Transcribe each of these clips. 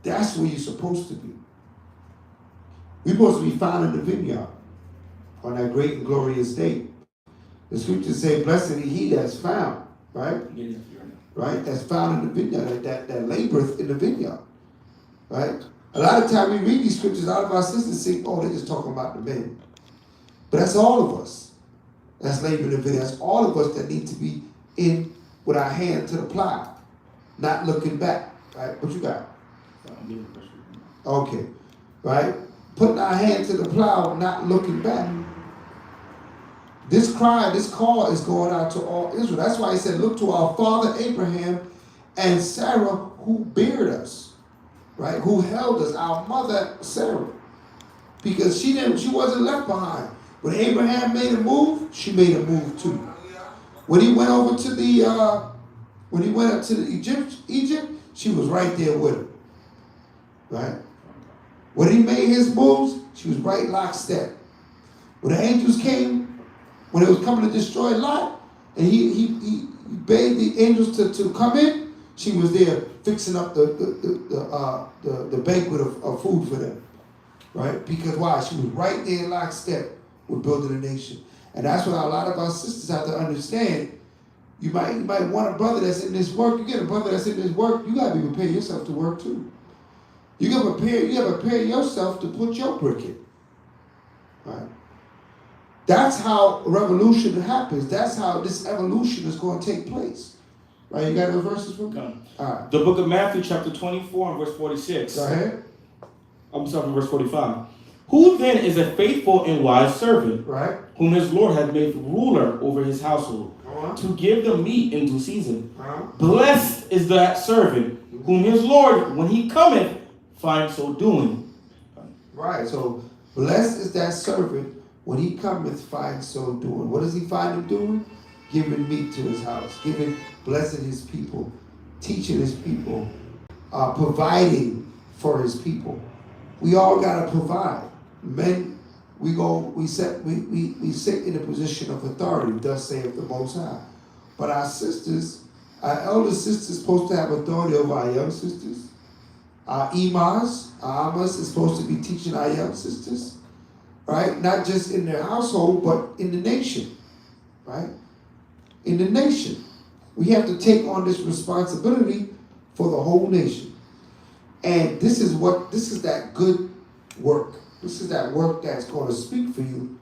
That's where you're supposed to be. We're supposed to be found in the vineyard on that great and glorious day. The scriptures say, blessed is he that's found, right? Right? That's found in the vineyard, that laboreth in the vineyard. Right? A lot of time we read these scriptures, a lot of our sisters think, oh, they're just talking about the men. But that's all of us. That's laboring in the vineyard. That's all of us that need to be in with our hand to the plow, not looking back. Right? What you got? Okay. Right? Putting our hand to the plow, not looking back. This call is going out to all Israel. That's why he said, look to our father Abraham and Sarah who bared us, right? Who held us, our mother Sarah. Because she wasn't left behind. When Abraham made a move, she made a move too. When he went over to Egypt, she was right there with him. Right? When he made his moves, she was right lockstep. When the angels came, when it was coming to destroy Lot, and he bade the angels to come in, she was there fixing up the banquet of food for them. Right? Because why? She was right there in lockstep with building a nation. And that's what a lot of our sisters have to understand. You might want a brother that's in this work. You get a brother that's in this work, you gotta be prepared yourself to work too. You gotta prepare yourself to put your brick in. Right? That's how revolution happens. That's how this evolution is going to take place. Right? You got those verses for me? All right. The book of Matthew, chapter 24 and verse 46. Go ahead. I'm starting verse 45. Who then is a faithful and wise servant, right, whom his Lord hath made ruler over his household, to give them meat in due season? Blessed is that servant whom his Lord, when he cometh, finds so doing. Right. So blessed is that servant when he cometh, finds so doing. What does he find him doing? Giving meat to his house, blessing his people, teaching his people, providing for his people. We all gotta provide. Men, we sit in a position of authority, thus saith the Most High. But our sisters, our elder sisters, supposed to have authority over our young sisters. Our imams, our amas is supposed to be teaching our young sisters, right? Not just in their household, but in the nation, right? In the nation. We have to take on this responsibility for the whole nation. And this is that good work. This is that work that's going to speak for you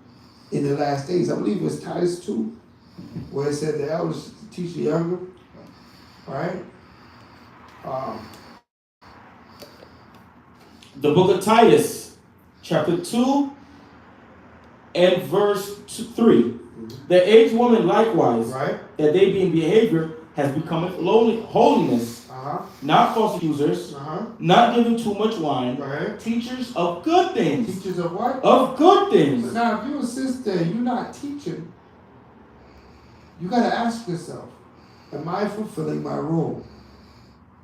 in the last days. I believe it's Titus 2, where it said the elders teach the younger, right? The book of Titus, chapter 2 and verse 3. The aged woman likewise, right, that they be in behavior, has become holiness, not false accusers, not giving too much wine, right, teachers of good things. Teachers of what? Of good things. So now if you're a sister and you're not teaching, you got to ask yourself, am I fulfilling my role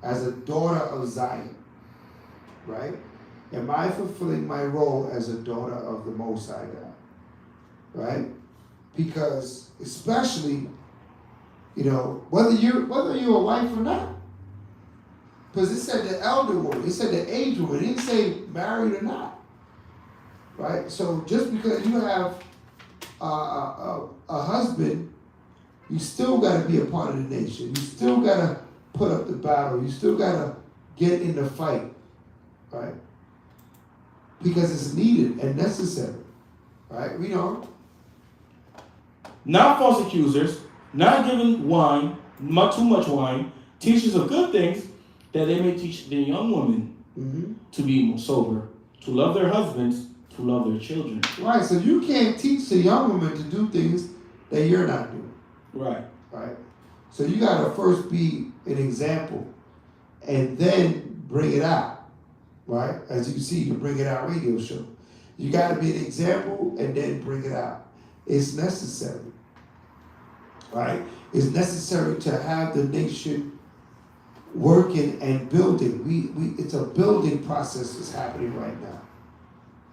as a daughter of Zion? Right? Am I fulfilling my role as a daughter of the Most High God? Right? Because especially, whether you're a wife or not. Because it said the elder woman, it said the aged woman, it didn't say married or not. Right? So just because you have a husband, you still got to be a part of the nation. You still got to put up the battle. You still got to get in the fight. Right? Because it's needed and necessary. Right? We know. Not false accusers, not giving wine, too much wine, teachers of good things, that they may teach the young women to be sober, to love their husbands, to love their children. Right, so you can't teach the young women to do things that you're not doing. Right. Right. So you got to first be an example and then bring it out. Right? As you see, the Bring It Out radio show. You got to be an example and then bring it out. It's necessary. Right? It's necessary to have the nation working and building. It's a building process that's happening right now.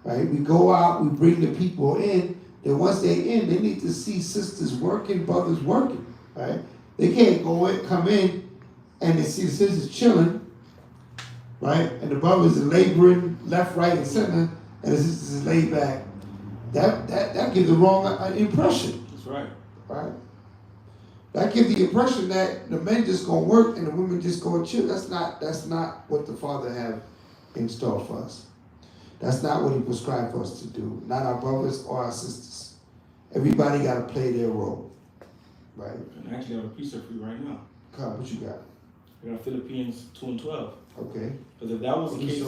Right? We go out, we bring the people in. Then once they're in, they need to see sisters working, brothers working. Right? They can't come in, and they see the sisters chilling. right? And the brothers are laboring left, right, and center, and the sisters is laid back. That gives the wrong impression. That's right. Right? That gives the impression that the men just gonna work and the women just gonna chill. That's not what the Father have in store for us. That's not what He prescribed for us to do. Not our brothers or our sisters. Everybody got to play their role, right? And actually, I have a precept for you right now. Come, what you got? We got Philippians 2:12. Okay. Because if that was the case,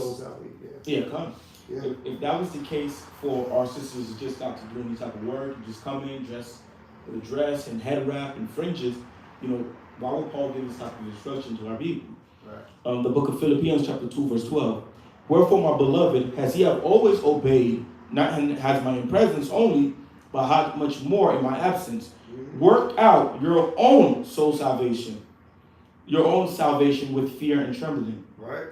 come. Yeah. If that was the case for our sisters, just not to do any type of work, just come in, dress with a dress and head wrap and fringes, why would Paul give this type of instruction to our people? Right. The book of Philippians chapter 2 verse 12. Wherefore, my beloved, as ye have always obeyed, not has my in presence only, but how much more in my absence, work out your own soul salvation, your own salvation with fear and trembling. Right.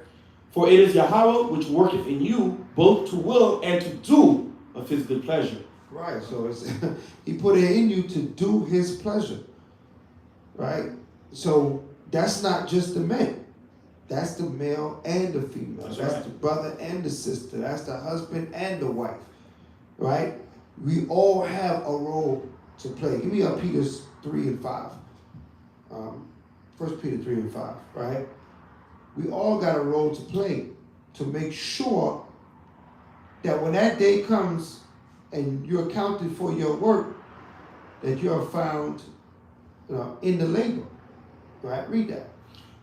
For it is Yahweh which worketh in you both to will and to do of His good pleasure. Right. So it's He put it in you to do His pleasure. Right. So that's not just the men. That's the male and the female. That's right. The brother and the sister. That's the husband and the wife. Right? We all have a role to play. Give me Peter 3 and 5. 1 Peter 3 and 5. Right? We all got a role to play to make sure that when that day comes and you're accounted for your work, that you are found in the labor. Right? Read that.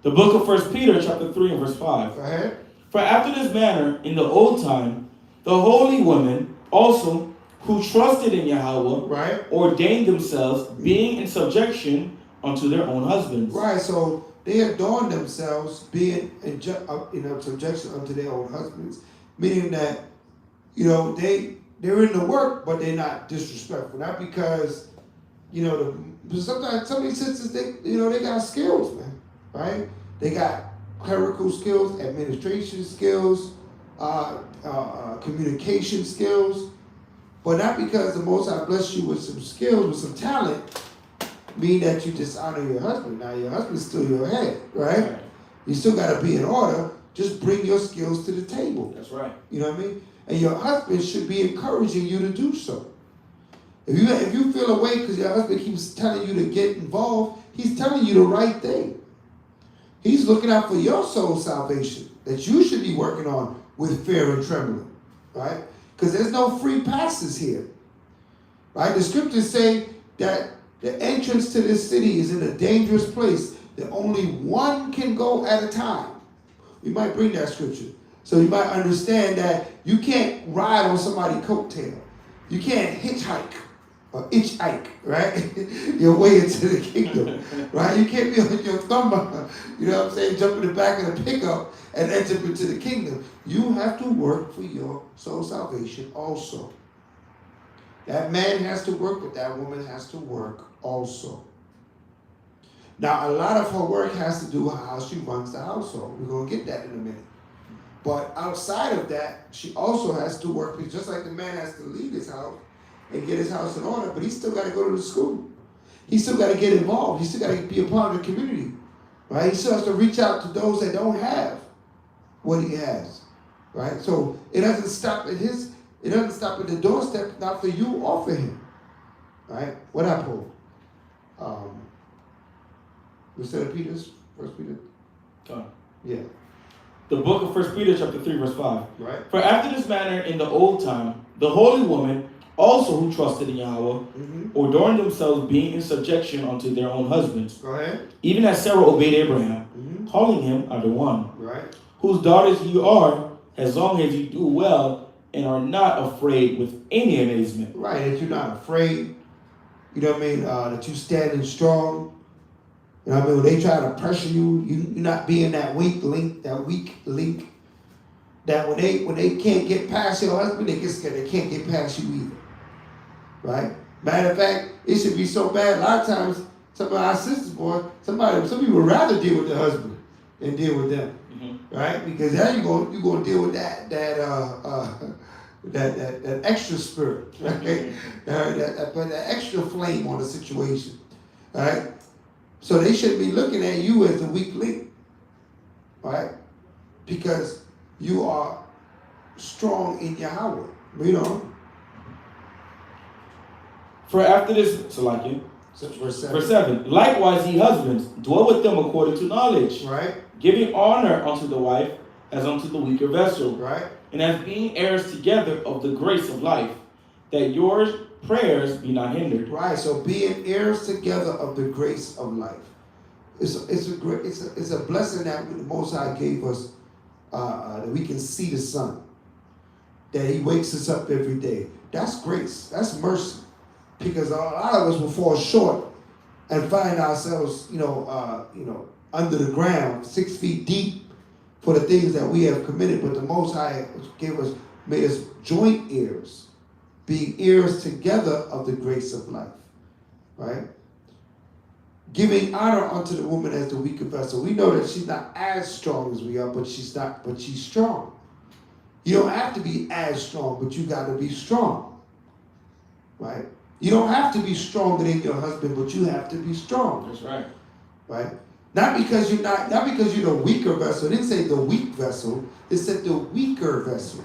The book of 1 Peter chapter 3 and verse 5. Go ahead. For after this manner, in the old time, the holy women also, who trusted in Yahweh, right, ordained themselves, being in subjection unto their own husbands. Right, so they adorned themselves, being in subjection unto their own husbands, meaning that, they're in the work, but they're not disrespectful. Not because, sometimes some of these sisters, they got skills, man. Right? They got clerical skills, administration skills, communication skills, but not because the Most High blessed you with some skills, with some talent, mean that you dishonor your husband. Now your husband's still your head, right? You still got to be in order. Just bring your skills to the table. That's right. You know what I mean? And your husband should be encouraging you to do so. If you feel away because your husband keeps telling you to get involved, he's telling you the right thing. He's looking out for your soul salvation that you should be working on with fear and trembling, right? Because there's no free passes here, right? The scriptures say that the entrance to this city is in a dangerous place that only one can go at a time. We might bring that scripture so you might understand that you can't ride on somebody's coattail. You can't hitchhike or hitchhike, right? Your way into the kingdom, right? You can't be on your thumb, jump in the back of the pickup and enter into the kingdom. You have to work for your soul salvation also. That man has to work, but that woman has to work also. Now, a lot of her work has to do with how she runs the household. We're going to get that in a minute. But outside of that, she also has to work, because just like the man has to leave his house and get his house in order, but he still got to go to the school. He still got to get involved. He still got to be a part of the community, right? He still has to reach out to those that don't have what he has, right? So it doesn't stop at the doorstep, not for you or for him, right? What I pulled? Was that Peter's? 1 Peter? Yeah. The book of 1 Peter chapter 3 verse 5. Right. For after this manner in the old time, the holy woman also who trusted in Yahweh, adorned themselves, being in subjection unto their own husbands. Go ahead. Even as Sarah obeyed Abraham, calling him under one. Right. Whose daughters you are, as long as you do well and are not afraid with any amazement. Right, that you're not afraid. You know what I mean? That you standing strong. You know what I mean? When they try to pressure you, you're not being that weak link. That when they can't get past your husband, they get scared. They can't get past you either. Right? Matter of fact, it should be so bad. A lot of times, some of our sisters, some people would rather deal with their husband than deal with them. Right? Because now you're gonna deal with that extra spirit, right? That extra flame on the situation. Right? So they shouldn't be looking at you as a weak link. Right? because you are strong in Yahweh. Read on. For after this, Salakia, Verse 7. Likewise, ye husbands, dwell with them according to knowledge, right? giving honor unto the wife as unto the weaker vessel, Right? and as being heirs together of the grace of life, that your prayers be not hindered. Right. So being heirs together of the grace of life. It's a blessing that the Most High gave us, that we can see the sun, that He wakes us up every day. That's grace. That's mercy. Because a lot of us will fall short and find ourselves, under the ground, 6 feet deep for the things that we have committed. But the Most High made us joint heirs, being heirs together of the grace of life, right? Giving honor unto the woman as the weaker vessel. We know that she's not as strong as we are, but she's strong. You don't have to be as strong, but you got to be strong, right? You don't have to be stronger than your husband, but you have to be strong. That's right. Right? Not because you're the weaker vessel. It didn't say the weak vessel. It said the weaker vessel.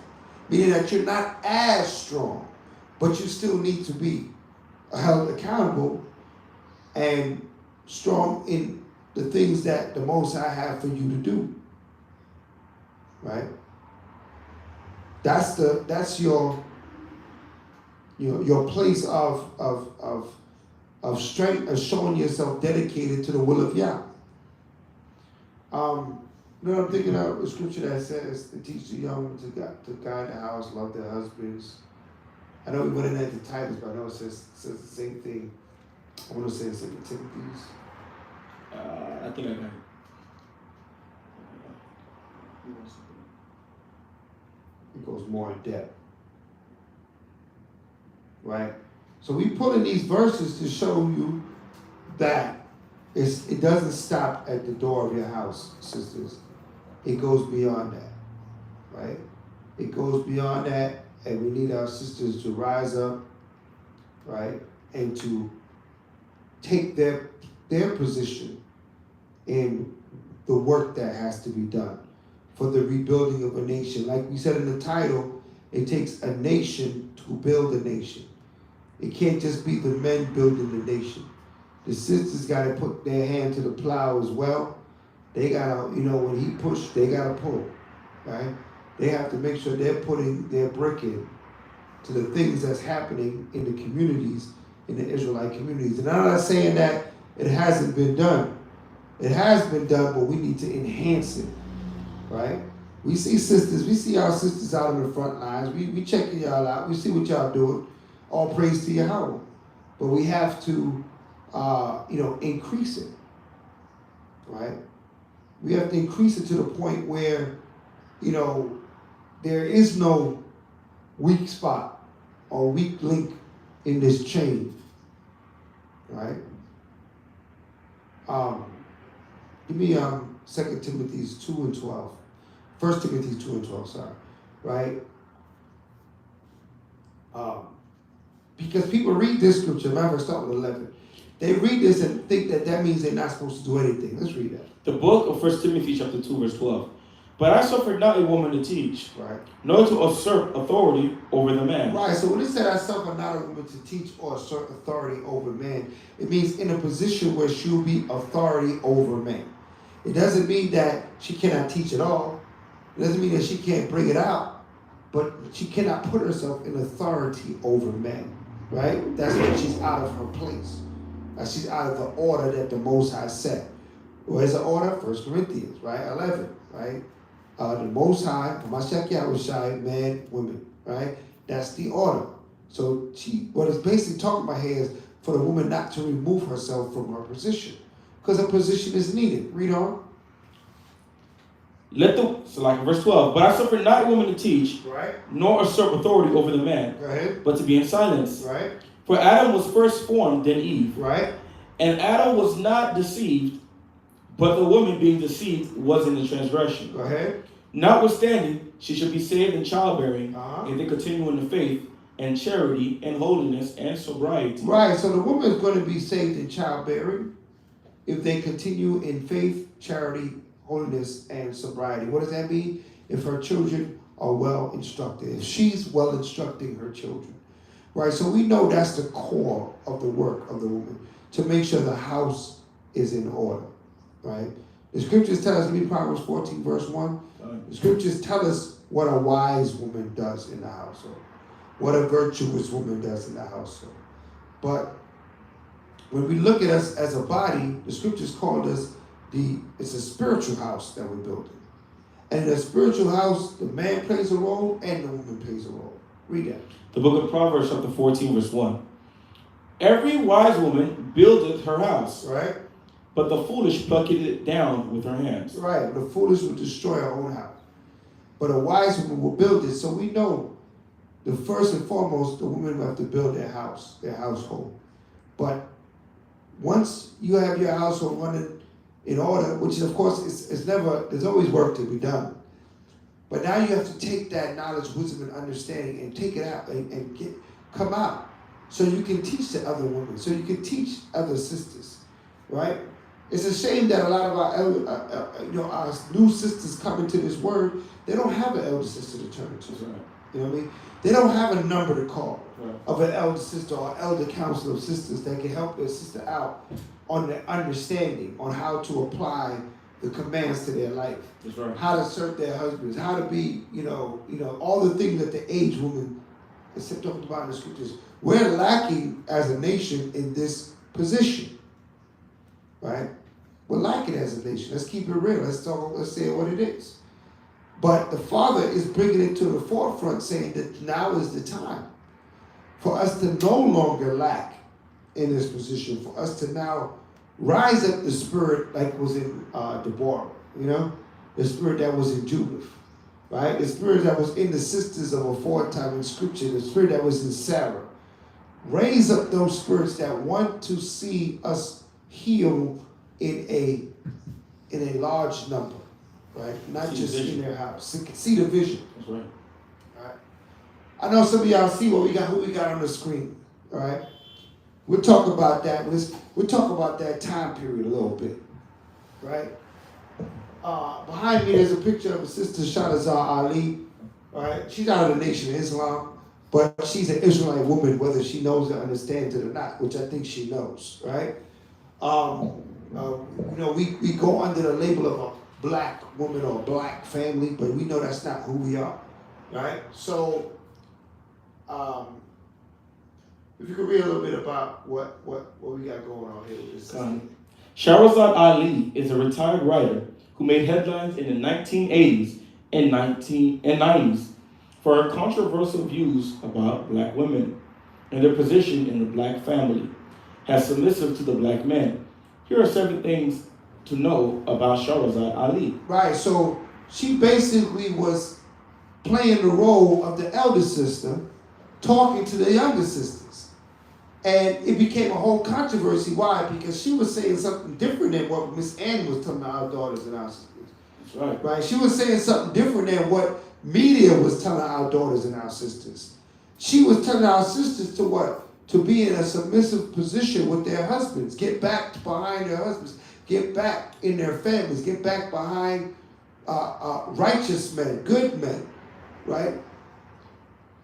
Meaning that you're not as strong, but you still need to be held accountable and strong in the things that the Most High have for you to do. Right? That's your place of strength, of showing yourself dedicated to the will of Yah. I'm thinking of a scripture that says to teach the young women to guide the house, love their husbands. I know we went in at the titles, but I know it says the same thing. I want to say it's in Timothy's. I think I got it. It goes more in depth. Right? So we put in these verses to show you that it doesn't stop at the door of your house, sisters. It goes beyond that. Right? It goes beyond that, and we need our sisters to rise up, right? And to take their position in the work that has to be done for the rebuilding of a nation. Like we said in the title, it takes a nation to build a nation. It can't just be the men building the nation. The sisters got to put their hand to the plow as well. They got to, when he pushed, they got to pull, right? They have to make sure they're putting their brick in to the things that's happening in the communities, in the Israelite communities. And I'm not saying that it hasn't been done. It has been done, but we need to enhance it, right? We see our sisters out on the front lines. We checking y'all out. We see what y'all doing. All praise to Yahweh. But we have to, increase it, right? We have to increase it to the point where, there is no weak spot or weak link in this chain, right? Give me 2 Timothy 2 and 12. 1 Timothy 2 and 12, sorry, right? Because people read this scripture, remember, start with 11. They read this and think that means they're not supposed to do anything. Let's read that. The book of 1 Timothy chapter 2, verse 12. But I suffered not a woman to teach, right, nor to usurp authority over the man. Right, so when it said I suffer not a woman to teach or assert authority over man, it means in a position where she'll be authority over man. It doesn't mean that she cannot teach at all. It doesn't mean that she can't bring it out, but she cannot put herself in authority over men, right? That's when she's out of her place. She's out of the order that the Most High set. Where's the order? 1 Corinthians, right? 11, right? The Most High, Mashiach Yahushai, man, women, right? That's the order. So what it's basically talking about here is for the woman not to remove herself from her position, because her position is needed. Read on. So like verse 12, but I suffered not a woman to teach, right, nor usurp authority over the man, go ahead, but to be in silence. Right. For Adam was first formed, then Eve. Right. And Adam was not deceived, but the woman being deceived was in the transgression. Go ahead. Notwithstanding, she should be saved in childbearing, and they continue in the faith and charity and holiness and sobriety. Right, so the woman is going to be saved in childbearing if they continue in faith, charity, holiness and sobriety. What does that mean? If her children are well instructed, if she's well instructing her children, right? So we know that's the core of the work of the woman, to make sure the house is in order, right? The scriptures tell us, read Proverbs 14 verse 1, the scriptures tell us what a wise woman does in the household, what a virtuous woman does in the household. But when we look at us as a body, the scriptures called us it's a spiritual house that we're building. And in a spiritual house, the man plays a role and the woman plays a role. Read that. The book of Proverbs, chapter 14, verse 1. Every wise woman buildeth her house, right? But the foolish plucketh it down with her hands. Right. The foolish will destroy her own house, but a wise woman will build it. So we know the first and foremost, the women will have to build their house, their household. But once you have your household running in order, which is, of course, it's never, there's always work to be done. But now you have to take that knowledge, wisdom, and understanding and take it out and come out. So you can teach the other women, so you can teach other sisters, right? It's a shame that a lot of our our new sisters come into this word, they don't have an elder sister to turn to. Right. You know what I mean? They don't have a number to call right. of an elder sister or elder council of sisters that can help their sister out on their understanding on how to apply the commands to their life. That's right. How to serve their husbands, how to be, all the things that the aged woman is talked about in the scriptures. We're lacking as a nation in this position, right? We're lacking as a nation. Let's keep it real. Let's say what it is. But the Father is bringing it to the forefront, saying that now is the time for us to no longer lack in this position, for us to now rise up the spirit like was in Deborah, the spirit that was in Judith, right? The spirit that was in the sisters of aforetime in Scripture, the spirit that was in Sarah. Raise up those spirits that want to see us heal in a large number, right? Not just in their house. See the vision. That's right. All right. I know some of y'all see who we got on the screen, all right? We'll talk about that. We'll talk about that time period a little bit, right? Behind me, there's a picture of a sister, Shahrazad Ali, all right? She's out of the Nation of Islam, but she's an Israelite woman, whether she knows it, understands it or not, which I think she knows, right? We go under the label of a black woman or black family, but we know that's not who we are, right? So, if you could read a little bit about what we got going on here with this. Shahrazad Ali is a retired writer who made headlines in the 1980s and 90s for her controversial views about black women and their position in the black family, as submissive to the black man. Here are 7 things to know about Shahrazad Ali. Right, so she basically was playing the role of the elder sister, talking to the younger sisters. And it became a whole controversy. Why? Because she was saying something different than what Miss Ann was telling our daughters and our sisters. That's right. Right? She was saying something different than what media was telling our daughters and our sisters. She was telling our sisters to what? To be in a submissive position with their husbands. Get back behind their husbands. Get back in their families. Get back behind righteous men, good men, right?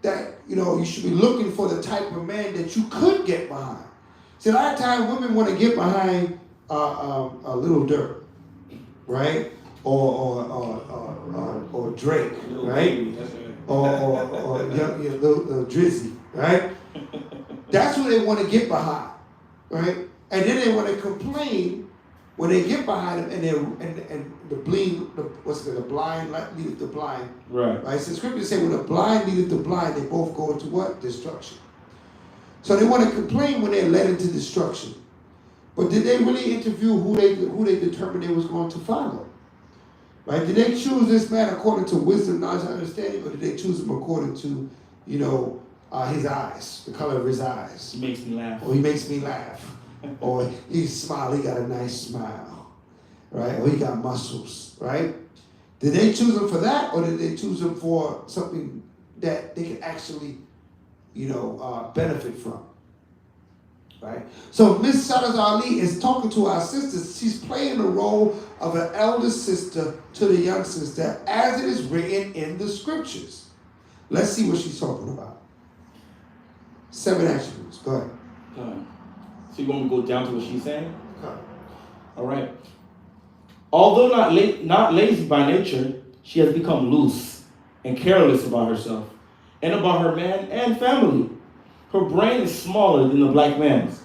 That, you should be looking for the type of man that you could get behind. See, a lot of times women want to get behind a Little Dirt, right? Or Drake, right? Or little Drizzy, right? That's who they want to get behind, right? And then they want to complain when they get behind them, and the blind leadeth the blind. Right. So Scripture say when the blind leadeth the blind, they both go into what? Destruction. So they want to complain when they're led into destruction. But did they really interview who they determined they was going to follow? Right? Did they choose this man according to wisdom, knowledge, and understanding, or did they choose him according to, his eyes, the color of his eyes? He makes me laugh. Or he makes me laugh. Or he smile, he got a nice smile, right? Or he got muscles, right? Did they choose him for that, or did they choose him for something that they could actually, benefit from, right? So Miss Shadas Ali is talking to our sisters. She's playing the role of an elder sister to the young sister as it is written in the scriptures. Let's see what she's talking about. 7 attributes. Go ahead. So you want me to go down to what she's saying? Come. All right. Although not lazy by nature, she has become loose and careless about herself and about her man and family. Her brain is smaller than the black man's.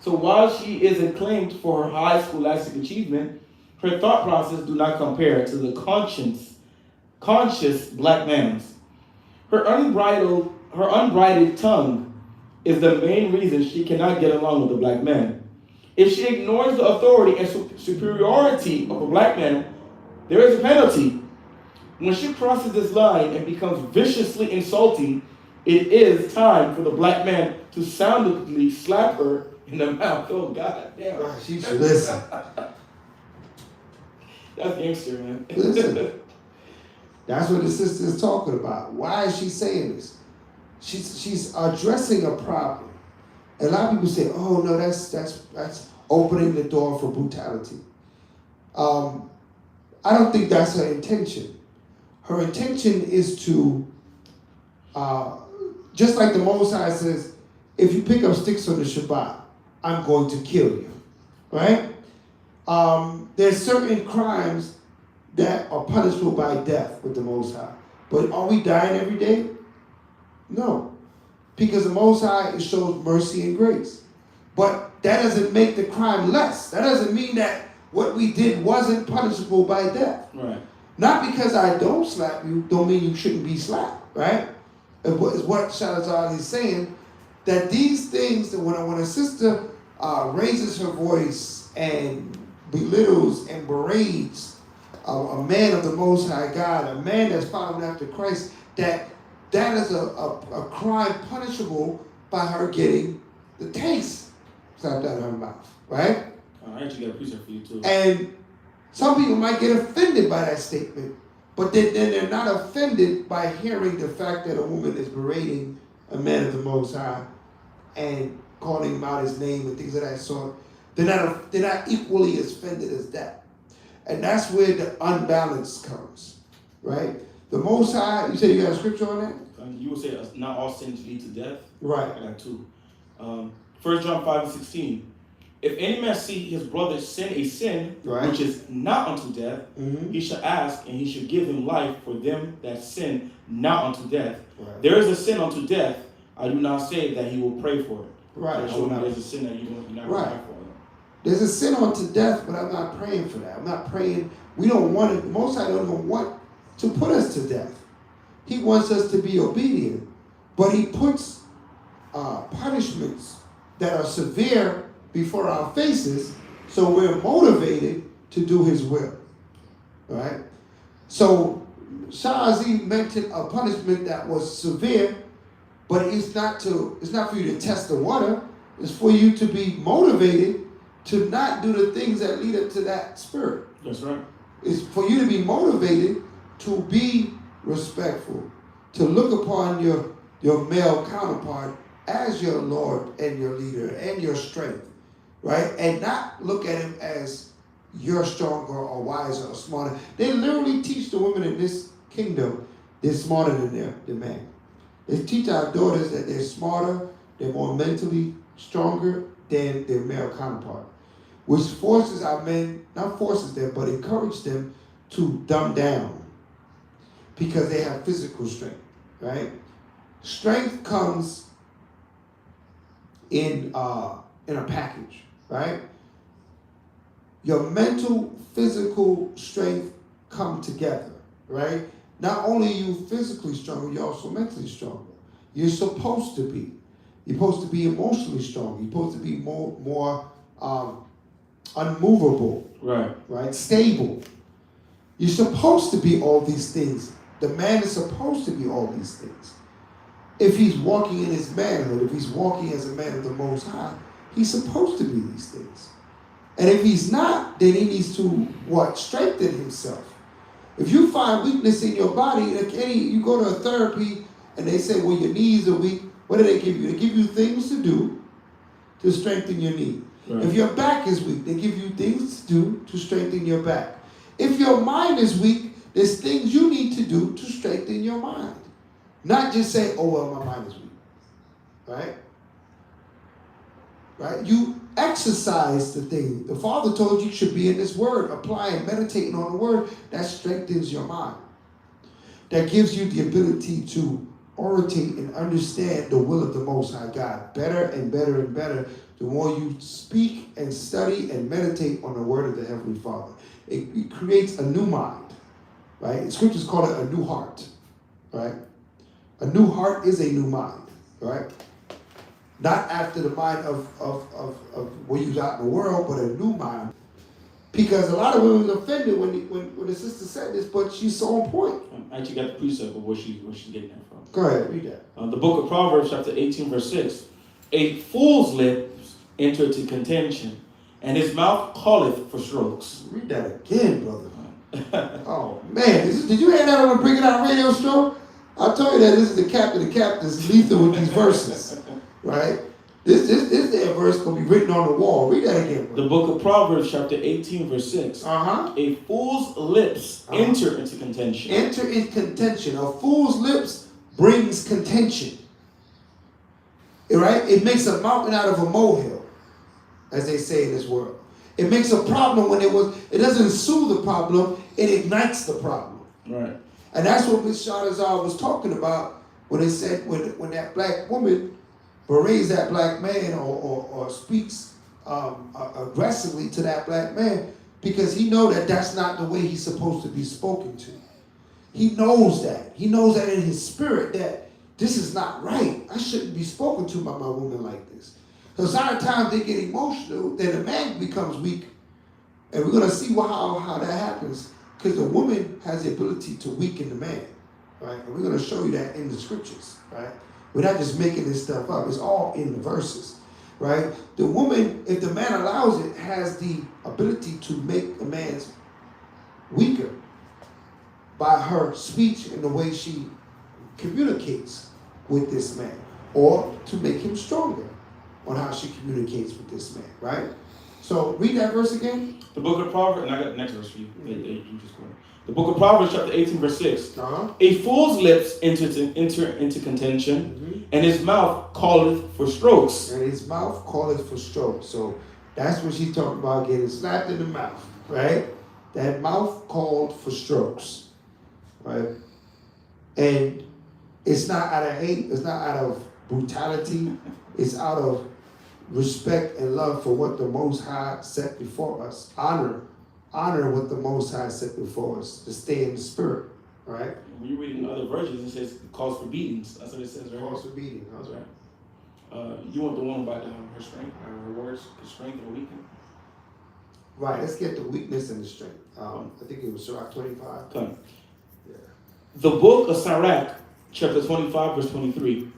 So while she is acclaimed for her high scholastic achievement, her thought process do not compare to the conscious black man's. Her unbridled tongue is the main reason she cannot get along with the black man. If she ignores the authority and superiority of a black man, there is a penalty. When she crosses this line and becomes viciously insulting, it is time for the black man to soundly slap her in the mouth. Oh, God damn. She should listen. That's gangster, man. Listen. That's what the sister is talking about. Why is she saying this? She's addressing a problem. A lot of people say, "Oh no, that's opening the door for brutality." I don't think that's her intention. Her intention is to, just like the Most High says, if you pick up sticks on the Shabbat, I'm going to kill you, right? There's certain crimes that are punishable by death with the Most High. But are we dying every day? No. Because the Most High shows mercy and grace. But that doesn't make the crime less. That doesn't mean that what we did wasn't punishable by death. Right. Not because I don't slap you, don't mean you shouldn't be slapped, right? And what Shahrazad is saying, that these things, that when a sister raises her voice and belittles and berates a man of the Most High God, a man that's following after Christ, that is a crime punishable by her getting the taste slapped out of her mouth, right? I actually got a precept for you too. And some people might get offended by that statement, but then they're not offended by hearing the fact that a woman is berating a man of the Most High and calling him out his name and things of that sort. They're not equally as offended as that. And that's where the unbalance comes, right? The Most High, you said you got a scripture on that? You would say not all sins lead to death? Right. I got 2. 1 John 5:16. If any man see his brother sin a sin, right, which is not unto death, he shall ask, and he shall give him life for them that sin not unto death. Right. There is a sin unto death. I do not say that he will pray for it. Right. There's a sin that you're not going to pray for it. There's a sin unto death, but I'm not praying for that. I'm not praying. We don't want it. The Most High don't even want to put us to death. He wants us to be obedient. But he puts punishments that are severe before our faces, so we're motivated to do his will. Right? So Shazi mentioned a punishment that was severe, but it's not for you to test the water. It's for you to be motivated to not do the things that lead up to that spirit. That's right. It's for you to be motivated to be respectful, to look upon your male counterpart as your Lord and your leader and your strength, right? And not look at him as you're stronger or wiser or smarter. They literally teach the women in this kingdom they're smarter than the man. They teach our daughters that they're smarter, they're more mentally stronger than their male counterpart, which forces our men, not forces them, but encourage them to dumb down because they have physical strength, right? Strength comes in a package, right? Your mental, physical strength come together, right? Not only are you physically stronger, you're also mentally stronger. You're supposed to be. You're supposed to be emotionally strong. You're supposed to be more unmovable, right? Stable. You're supposed to be all these things. The man is supposed to be all these things. If he's walking in his manhood, if he's walking as a man of the Most High, he's supposed to be these things. And if he's not, then he needs to, strengthen himself. If you find weakness in your body, you go to a therapy and they say, well, your knees are weak. What do they give you? They give you things to do to strengthen your knee. Right. If your back is weak, they give you things to do to strengthen your back. If your mind is weak, there's things you need to do to strengthen your mind. Not just say, oh, well, my mind is weak. Right? Right? You exercise the thing. The Father told you should be in this word, applying, meditating on the word. That strengthens your mind. That gives you the ability to orientate and understand the will of the Most High God better and better and better the more you speak and study and meditate on the word of the Heavenly Father. It creates a new mind, right? Scriptures call it a new heart, right? A new heart is a new mind, right? Not after the mind of where you out in the world, but a new mind. Because a lot of women are offended when the sister said this, but she's so on point. I actually got the precept of where she's getting that from. Go ahead, read that. The book of Proverbs, chapter 18, verse 6. A fool's lips enter into contention, and his mouth calleth for strokes. Read that again, brother. Oh, man. Did you hear that on the Bring It Out radio show? I told you that this is the captain. The captain's lethal with these verses, right? This damn verse going to be written on the wall. Read that again, brother. The book of Proverbs, chapter 18, verse 6. A fool's lips enter into contention. Enter in contention. A fool's lips brings contention. Right? It makes a mountain out of a molehill, as they say in this world. It makes a problem when it doesn't soothe the problem, it ignites the problem. Right. And that's what Miss Shadazar was talking about when it said when that black woman berates that black man or speaks aggressively to that black man, because he knows that that's not the way he's supposed to be spoken to. He knows that. He knows that in his spirit that this is not right. I shouldn't be spoken to by my woman like this. So a lot of times they get emotional, then the man becomes weak. And we're going to see how that happens, because the woman has the ability to weaken the man. Right? And we're going to show you that in the scriptures. Right? We're not just making this stuff up. It's all in the verses. Right? The woman, if the man allows it, has the ability to make a man weaker by her speech and the way she communicates with this man, or to make him stronger on how she communicates with this man, right? So read that verse again. The book of Proverbs, and I got the next verse for you. You just go. The book of Proverbs, chapter 18, verse 6. A fool's lips enter into contention, and his mouth calleth for strokes. And his mouth calleth for strokes. So that's what she's talking about, getting slapped in the mouth, right? That mouth called for strokes, right? And it's not out of hate, it's not out of brutality, it's out of respect and love for what the Most High set before us. Honor what the Most High set before us, to stay in the spirit, right? When you read in other versions, it says it calls for beatings. That's what it says, right? Calls for beating, that's right. You want the one about her strength, her words, her strength and weakness? Right, let's get the weakness and the strength. I think it was Sirach 25. Okay. Yeah. The book of Sirach, chapter 25, verse 23.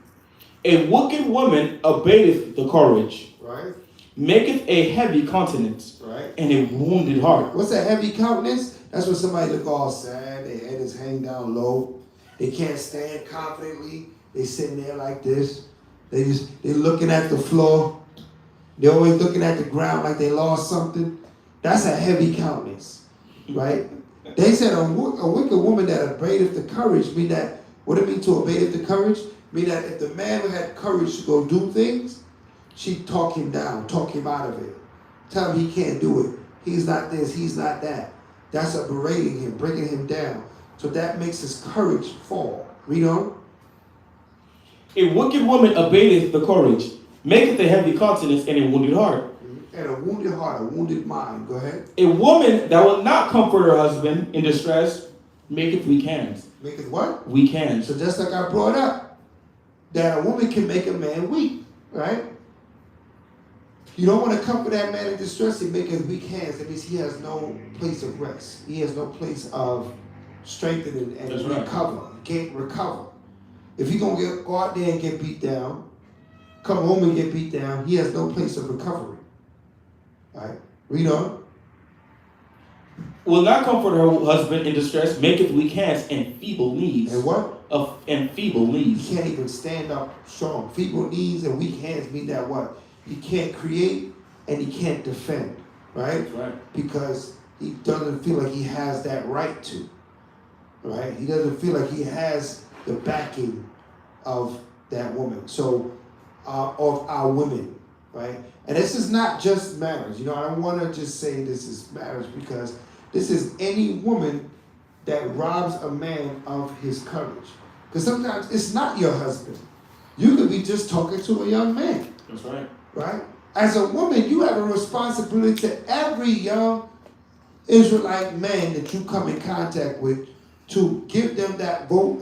A wicked woman abateth the courage, right? Maketh a heavy countenance, right? And a wounded heart. What's a heavy countenance? That's when somebody look all sad, their head is hanging down low, they can't stand confidently, they sitting there like this, they're looking at the floor, they're always looking at the ground like they lost something. That's a heavy countenance, right? They said a wicked woman that abateth the courage, mean that, what it mean to abateth the courage? Mean that if the man had courage to go do things, she'd talk him down, talk him out of it. Tell him he can't do it. He's not this, he's not that. That's a berating him, bringing him down. So that makes his courage fall. Read on. A wicked woman abateth the courage, maketh a heavy countenance and a wounded heart. And a wounded heart, a wounded mind. Go ahead. A woman that will not comfort her husband in distress maketh weak hands. Maketh what? Weak hands. So just like I brought up, that a woman can make a man weak, right? You don't want to comfort that man in distress and make his weak hands. That means he has no place of rest. He has no place of strengthening and recover. He can't recover. If he's going to go out there and get beat down, come home and get beat down, he has no place of recovery. Right? Read on. Will not comfort her husband in distress, maketh weak hands and feeble knees. And what? And feeble knees. He can't even stand up strong. Feeble knees and weak hands mean that what? he can't create, and he can't defend, right? That's right. Because he doesn't feel like he has that right to, right? He doesn't feel like he has the backing of that woman. So, of our women, right? And this is not just marriage. You know, I don't want to just say this is marriage, because this is any woman that robs a man of his courage. Because sometimes it's not your husband. You could be just talking to a young man. That's right. Right? As a woman, you have a responsibility to every young Israelite man that you come in contact with, to give them that vote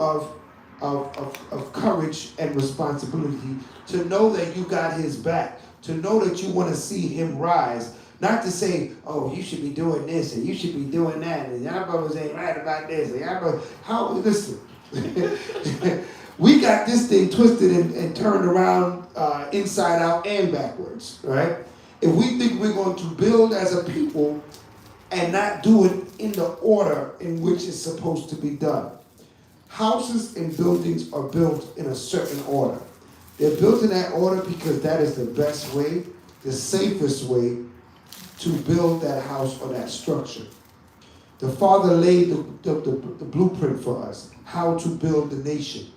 of courage and responsibility, to know that you got his back, to know that you want to see him rise. Not to say, oh, you should be doing this and you should be doing that, and y'all brothers ain't right about this. And y'all brothers, listen, we got this thing twisted and turned around inside out and backwards, right? If we think we're going to build as a people and not do it in the order in which it's supposed to be done. Houses and buildings are built in a certain order. They're built in that order because that is the best way, the safest way to build that house or that structure. The Father laid the blueprint for us, how to build the nation.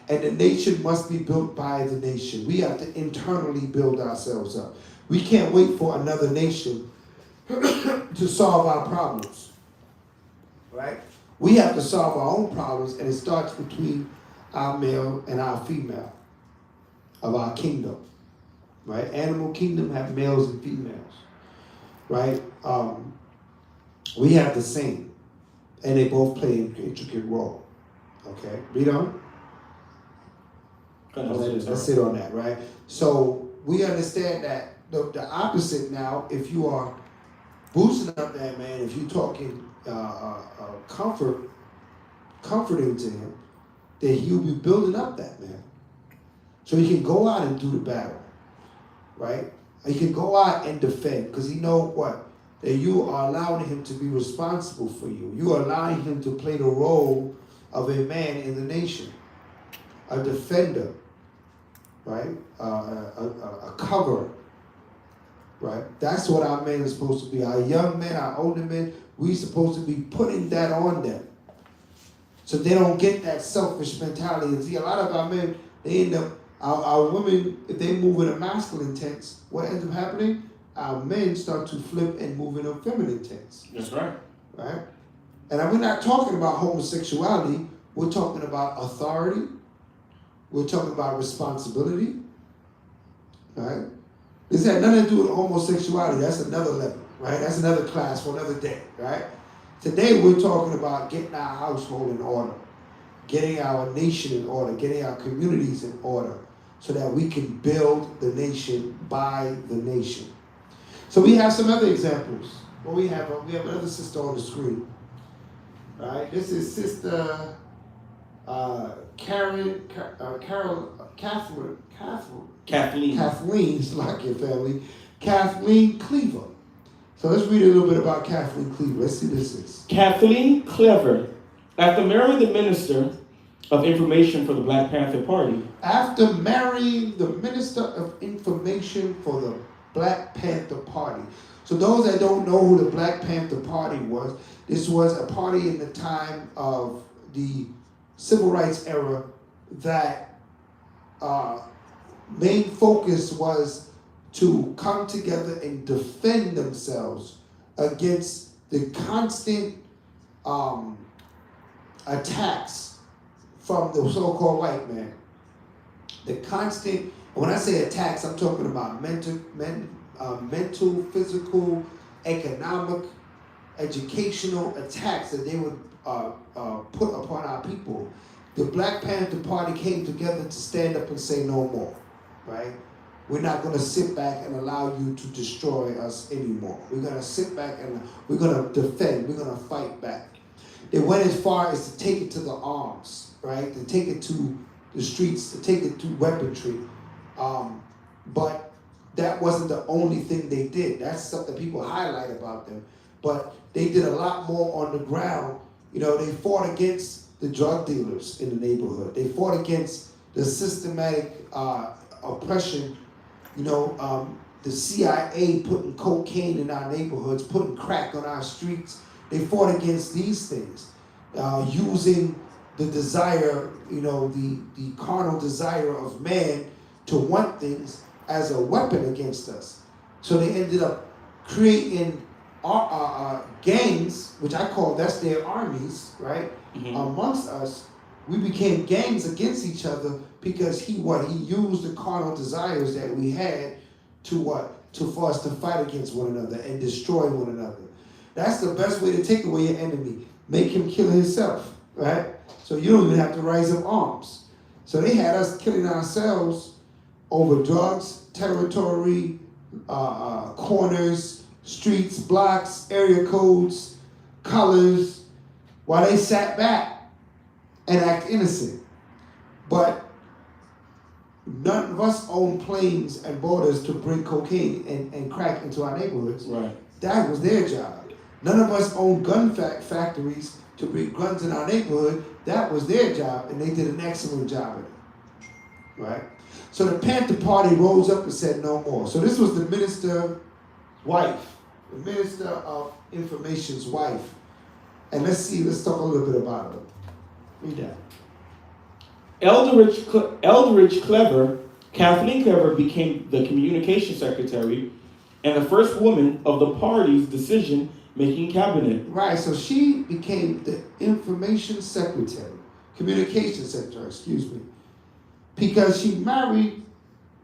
And the nation must be built by the nation. We have to internally build ourselves up. We can't wait for another nation to solve our problems, right? We have to solve our own problems, and it starts between our male and our female of our kingdom, right? Animal kingdom have males and females, right? We have the same, and they both play an intricate role, okay? Read on. Let's sit on that, right? So we understand that the opposite now, if you are boosting up that man, if you're talking comforting to him, that he'll be building up that man. So he can go out and do the battle, right? He can go out and defend, because he know what? That you are allowing him to be responsible for you. You are allowing him to play the role of a man in the nation, a defender, right? A cover, right? That's what our men are supposed to be. Our young men, our older men, we're supposed to be putting that on them, so they don't get that selfish mentality. And see, a lot of our men, they end up, our women, if they move in a masculine tense, what ends up happening? Our men start to flip and move in a feminine tense. That's right. Right? And we're not talking about homosexuality. We're talking about authority. We're talking about responsibility. Right? This had nothing to do with homosexuality. That's another level, right? That's another class for another day, right? Today we're talking about getting our household in order, getting our nation in order, getting our communities in order, so that we can build the nation by the nation. So we have some other examples. Well, we have another sister on the screen. Right? This is Sister Kathleen, it's like your family, Kathleen Cleaver. So let's read a little bit about Kathleen Cleaver. Let's see what this is. Kathleen Cleaver, after marrying the Minister of Information for the Black Panther Party. After marrying the Minister of Information for the Black Panther Party. So those that don't know who the Black Panther Party was, this was a party in the time of the Civil Rights era that main focus was to come together and defend themselves against the constant attacks from the so-called white man. The constant, when I say attacks, I'm talking about mental, physical, economic, educational attacks that they would put upon our people. The Black Panther Party came together to stand up and say no more, right? We're not going to sit back and allow you to destroy us anymore. We're going to sit back and we're going to defend. We're going to fight back. They went as far as to take it to the arms, right? To take it to the streets, to take it to weaponry. But that wasn't the only thing they did. That's something people highlight about them. But they did a lot more on the ground. You know, they fought against the drug dealers in the neighborhood. They fought against the systematic oppression the CIA putting cocaine in our neighborhoods, putting crack on our streets. They fought against these things, using the desire, the carnal desire of man to want things as a weapon against us. So they ended up creating gangs, which I call that's their armies, right? Amongst us. We became gangs against each other because he used the carnal desires that we had for us to fight against one another and destroy one another. That's the best way to take away your enemy. Make him kill himself, right? So you don't even have to raise up arms. So they had us killing ourselves over drugs, territory, corners, streets, blocks, area codes, colors, while they sat back and act innocent. But none of us own planes and borders to bring cocaine and crack into our neighborhoods. Right. That was their job. None of us own gun factories to bring guns in our neighborhood. That was their job, and they did an excellent job of it. Right? So the Panther Party rose up and said no more. So this was the minister's wife, the Minister of Information's wife. And let's talk a little bit about her. Read that. Eldridge Clever, Kathleen Clever, became the communication secretary and the first woman of the party's decision-making cabinet. Right, so she became the information secretary, communication secretary, excuse me, because she married,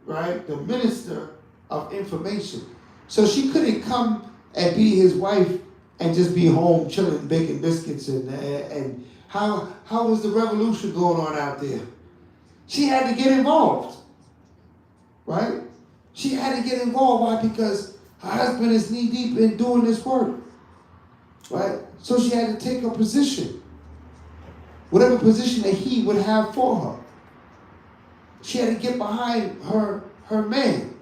right, the minister of information. So she couldn't come and be his wife and just be home chilling, baking biscuits and how was the revolution going on out there? She had to get involved, right? She had to get involved. Why? Because her husband is knee deep in doing this work, right? So she had to take a position, whatever position that he would have for her. She had to get behind her man.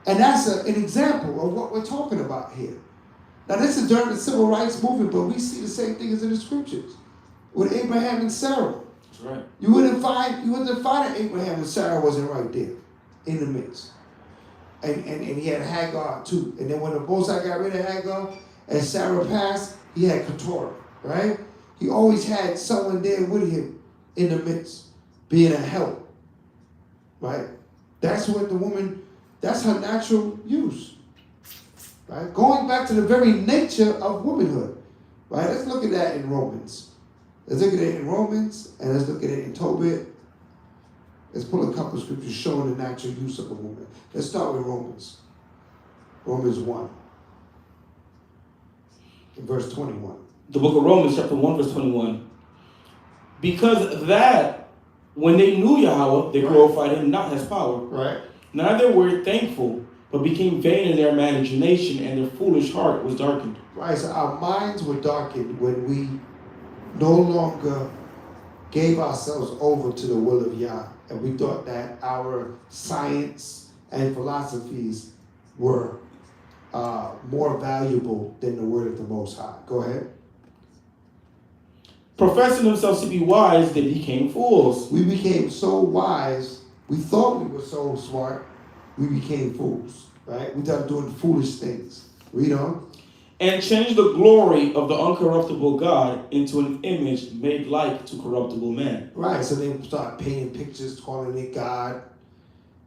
And that's an example of what we're talking about here. Now, this is during the civil rights movement, but we see the same thing as in the scriptures with Abraham and Sarah. That's right. You wouldn't find that Abraham and Sarah wasn't right there in the midst. And he had Hagar too. And then when the Mosai got rid of Hagar and Sarah passed, he had Keturah, right? He always had someone there with him in the midst, being a help, right? That's what the woman, that's her natural use. Right? Going back to the very nature of womanhood. Right? Let's look at that in Romans. Let's look at it in Romans and let's look at it in Tobit. Let's pull a couple of scriptures showing the natural use of a woman. Let's start with Romans. Romans 1. In verse 21. The book of Romans, chapter 1, verse 21. Because that when they knew Yahweh, they glorified him not as power. Right. Neither were thankful, but became vain in their imagination, and their foolish heart was darkened. Right, so our minds were darkened when we no longer gave ourselves over to the will of Yah, and we thought that our science and philosophies were more valuable than the word of the Most High. Go ahead. Professing themselves to be wise, they became fools. We became so wise, we thought we were so smart, we became fools, right? We started doing foolish things. Read on. And changed the glory of the uncorruptible God into an image made like to corruptible man. Right, so they start painting pictures, calling it God,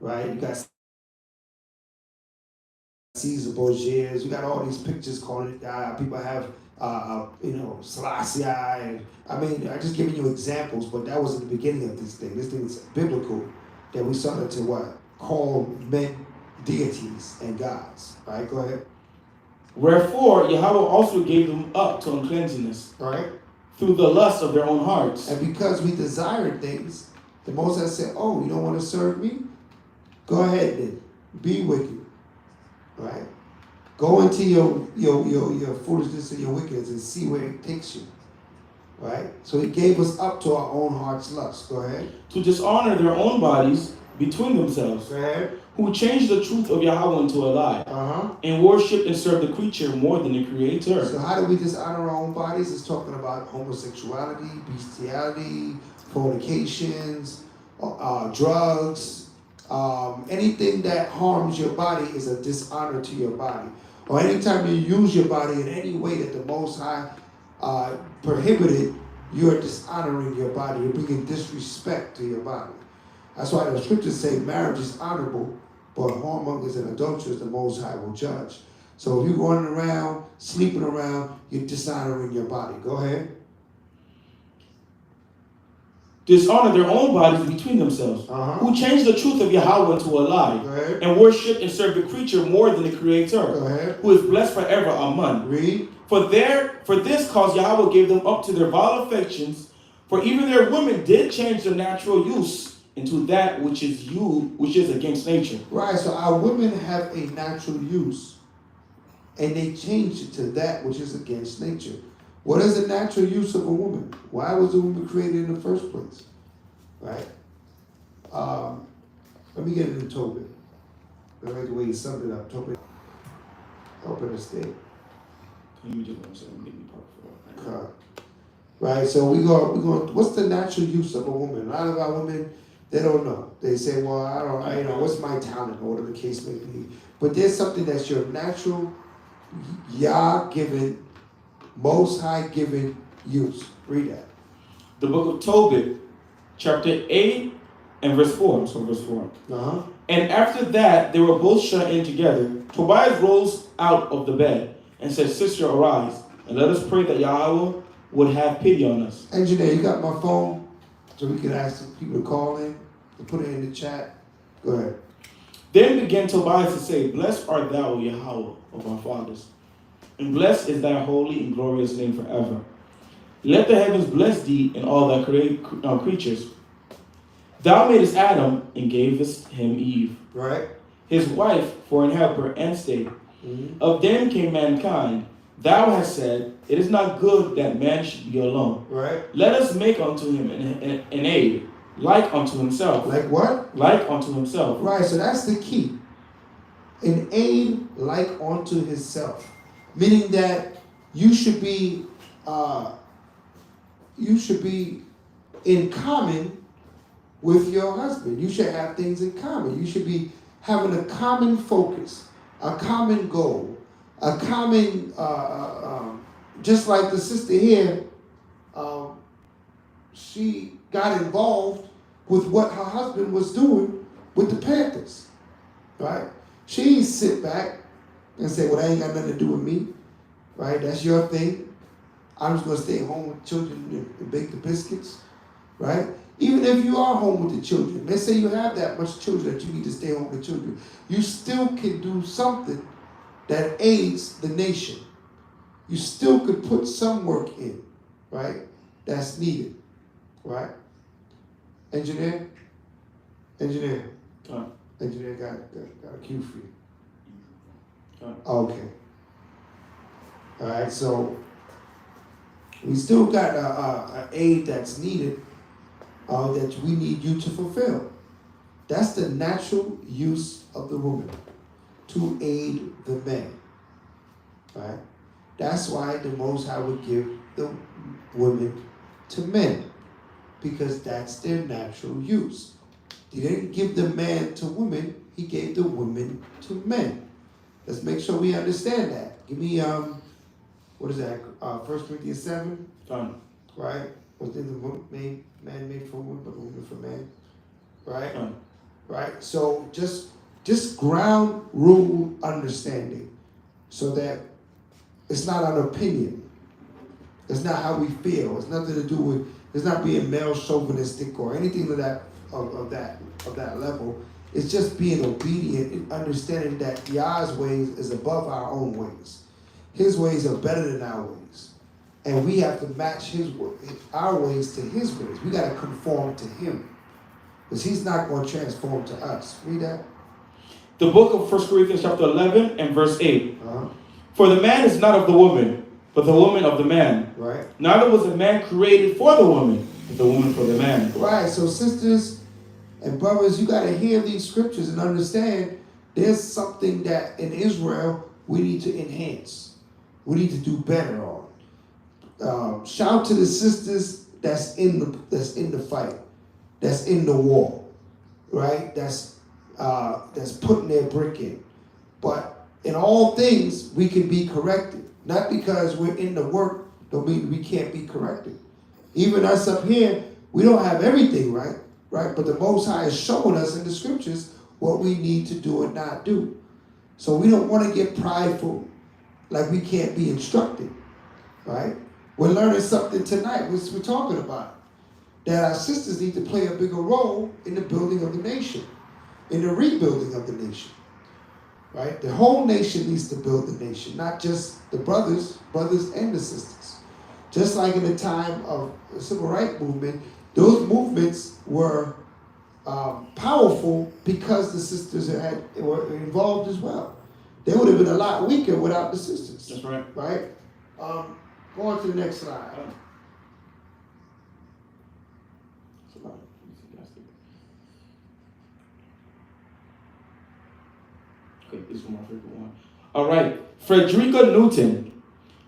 right? You got Caesar Borgias, you got all these pictures calling it God. People have, Selassie. I'm just giving you examples, but that was at the beginning of this thing. This thing is biblical, that we started to what? Call men deities and gods. Right, go ahead. Wherefore Yahweh also gave them up to uncleanness, right, through the lust of their own hearts. And because we desired things, the Most High said, "Oh, you don't want to serve me? Go ahead then, be wicked." Right? Go into your foolishness and your wickedness and see where it takes you. Right? So He gave us up to our own heart's lust. Go ahead. To dishonor their own bodies between themselves. Go ahead. Who changed the truth of Yahweh into a lie, and worship and serve the creature more than the Creator. So how do we dishonor our own bodies? It's talking about homosexuality, bestiality, fornications, drugs, Anything that harms your body is a dishonor to your body. Or anytime you use your body in any way that the Most High prohibited, you're dishonoring your body. You're bringing disrespect to your body. That's why the scriptures say marriage is honorable, but whoremongers and adulterers the Most High will judge. So if you're running around, sleeping around, you're dishonoring your body. Go ahead. Dishonor their own bodies between themselves, who change the truth of Yahweh to a lie, and worship and serve the creature more than the Creator, who is blessed forever. Amen. Read. For this cause Yahweh gave them up to their vile affections, for even their women did change their natural use into that which is against nature. Right, so our women have a natural use, and they changed it to that which is against nature. What is the natural use of a woman? Why was a woman created in the first place? Right? Let me get into Tobit. I like the way you summed it up. Tobit. Open the state. Right, so we go. What's the natural use of a woman? A lot of our women, they don't know. They say, "Well, I don't. What's my talent?" Or whatever the case may be. But there's something that's your natural, Yah given, Most High given use. Read that. The book of Tobit, chapter 8 and verse 4. So verse 4. And after that, they were both shut in together. Tobias rose out of the bed and said, "Sister, arise, and let us pray that Yahweh would have pity on us." Engineer, you got my phone? So we can ask people to call in, to put it in the chat. Go ahead. Then began Tobias to say, "Blessed art thou, O Yahweh of our fathers, and blessed is thy holy and glorious name forever. Let the heavens bless thee and all thy creatures. Thou madest Adam and gavest him Eve, right, his wife, for an helper and stay. Of them came mankind. Thou hast said, it is not good that man should be alone. Right. Let us make unto him an aid, like unto himself." Like what? Like unto himself. Right, so that's the key. An aid like unto himself. Meaning that you should be in common with your husband. You should have things in common. You should be having a common focus, a common goal, a common, just like the sister here, she got involved with what her husband was doing with the Panthers, right? She didn't sit back and say, "Well, that ain't got nothing to do with me," right? That's your thing. I'm just going to stay home with children and bake the biscuits, right? Even if you are home with the children, let's say you have that much children that you need to stay home with the children, you still can do something that aids the nation. You still could put some work in, right? That's needed, right? Engineer? Engineer got a cue for you. Okay. All right, so we still got an aid that's needed that we need you to fulfill. That's the natural use of the woman, to aid the man. Right? That's why the Most High would give the women to men, because that's their natural use. He didn't give the man to women, he gave the women to men. Let's make sure we understand that. Give me, what is that, 1 Corinthians 7? Done. Right? Was the man made for woman, but the woman for man? Right? Done. Right? So just ground rule understanding, so that it's not an opinion. It's not how we feel. It's nothing to do with, it's not being male chauvinistic or anything of that level. It's just being obedient and understanding that Yah's ways is above our own ways. His ways are better than our ways. And we have to match our ways to his ways. We got to conform to him, because he's not going to transform to us. Read that. The book of 1 Corinthians chapter 11 and verse 8. For the man is not of the woman, but the woman of the man. Right. Neither was the man created for the woman, but the woman for the man. Right. So sisters and brothers, you got to hear these scriptures and understand there's something that in Israel we need to enhance. We need to do better on. Shout to the sisters that's in the fight, that's in the war, right? That's that's putting their brick in. But in all things, we can be corrected. Not because we're in the work, don't mean we can't be corrected. Even us up here, we don't have everything right? But the Most High is showing us in the scriptures what we need to do and not do. So we don't want to get prideful, like we can't be instructed, right? We're learning something tonight. We're talking about that our sisters need to play a bigger role in the building of the nation, in the rebuilding of the nation, right? The whole nation needs to build the nation, not just the brothers and the sisters. Just like in the time of the civil rights movement, those movements were powerful because the sisters were involved as well. They would have been a lot weaker without the sisters. That's right. Right? Go on to the next slide. Okay, this is my favorite one. All right, Frederica Newton.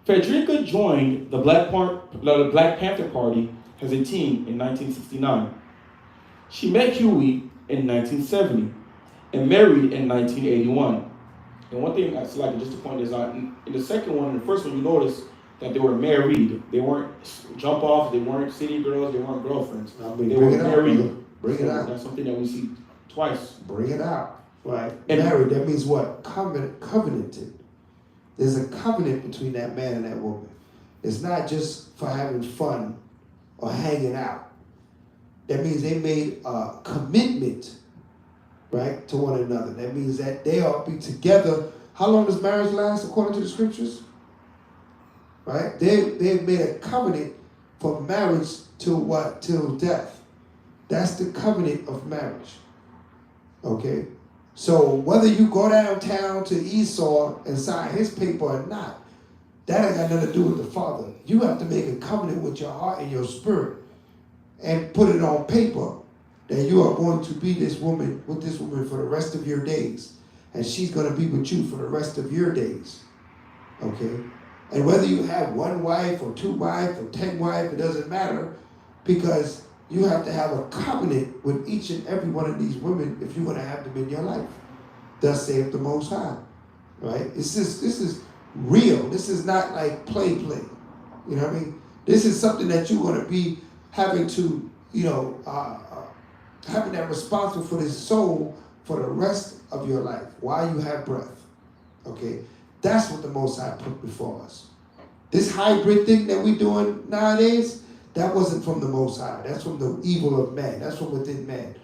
Frederica joined the Black Panther Party as a teen in 1969. She met Huey in 1970 and married in 1981. And one thing I like just to point this out, in the second one, in the first one, you notice that they were married. They weren't jump off, they weren't city girls, they weren't girlfriends. They were married. Bring it out. That's something that we see twice. Bring it out. Right. And married, that means what? Covenanted. There's a covenant between that man and that woman. It's not just for having fun or hanging out. That means they made a commitment, right, to one another. That means that they all be together. How long does marriage last according to the scriptures? Right? They've made a covenant for marriage till what? Till death. That's the covenant of marriage. Okay? So whether you go downtown to Esau and sign his paper or not, that ain't got nothing to do with the Father. You have to make a covenant with your heart and your spirit and put it on paper that you are going to be with this woman for the rest of your days. And she's going to be with you for the rest of your days. Okay? And whether you have one wife or two wives or 10 wives, it doesn't matter, because you have to have a covenant with each and every one of these women if you're going to have them in your life. Thus saith the Most High. Right? This is real. This is not like play. You know what I mean? This is something that you're going to be having to, having that responsible for this soul for the rest of your life while you have breath. Okay? That's what the Most High put before us. This hybrid thing that we're doing nowadays, that wasn't from the Most High. That's from the evil of man. That's from within man.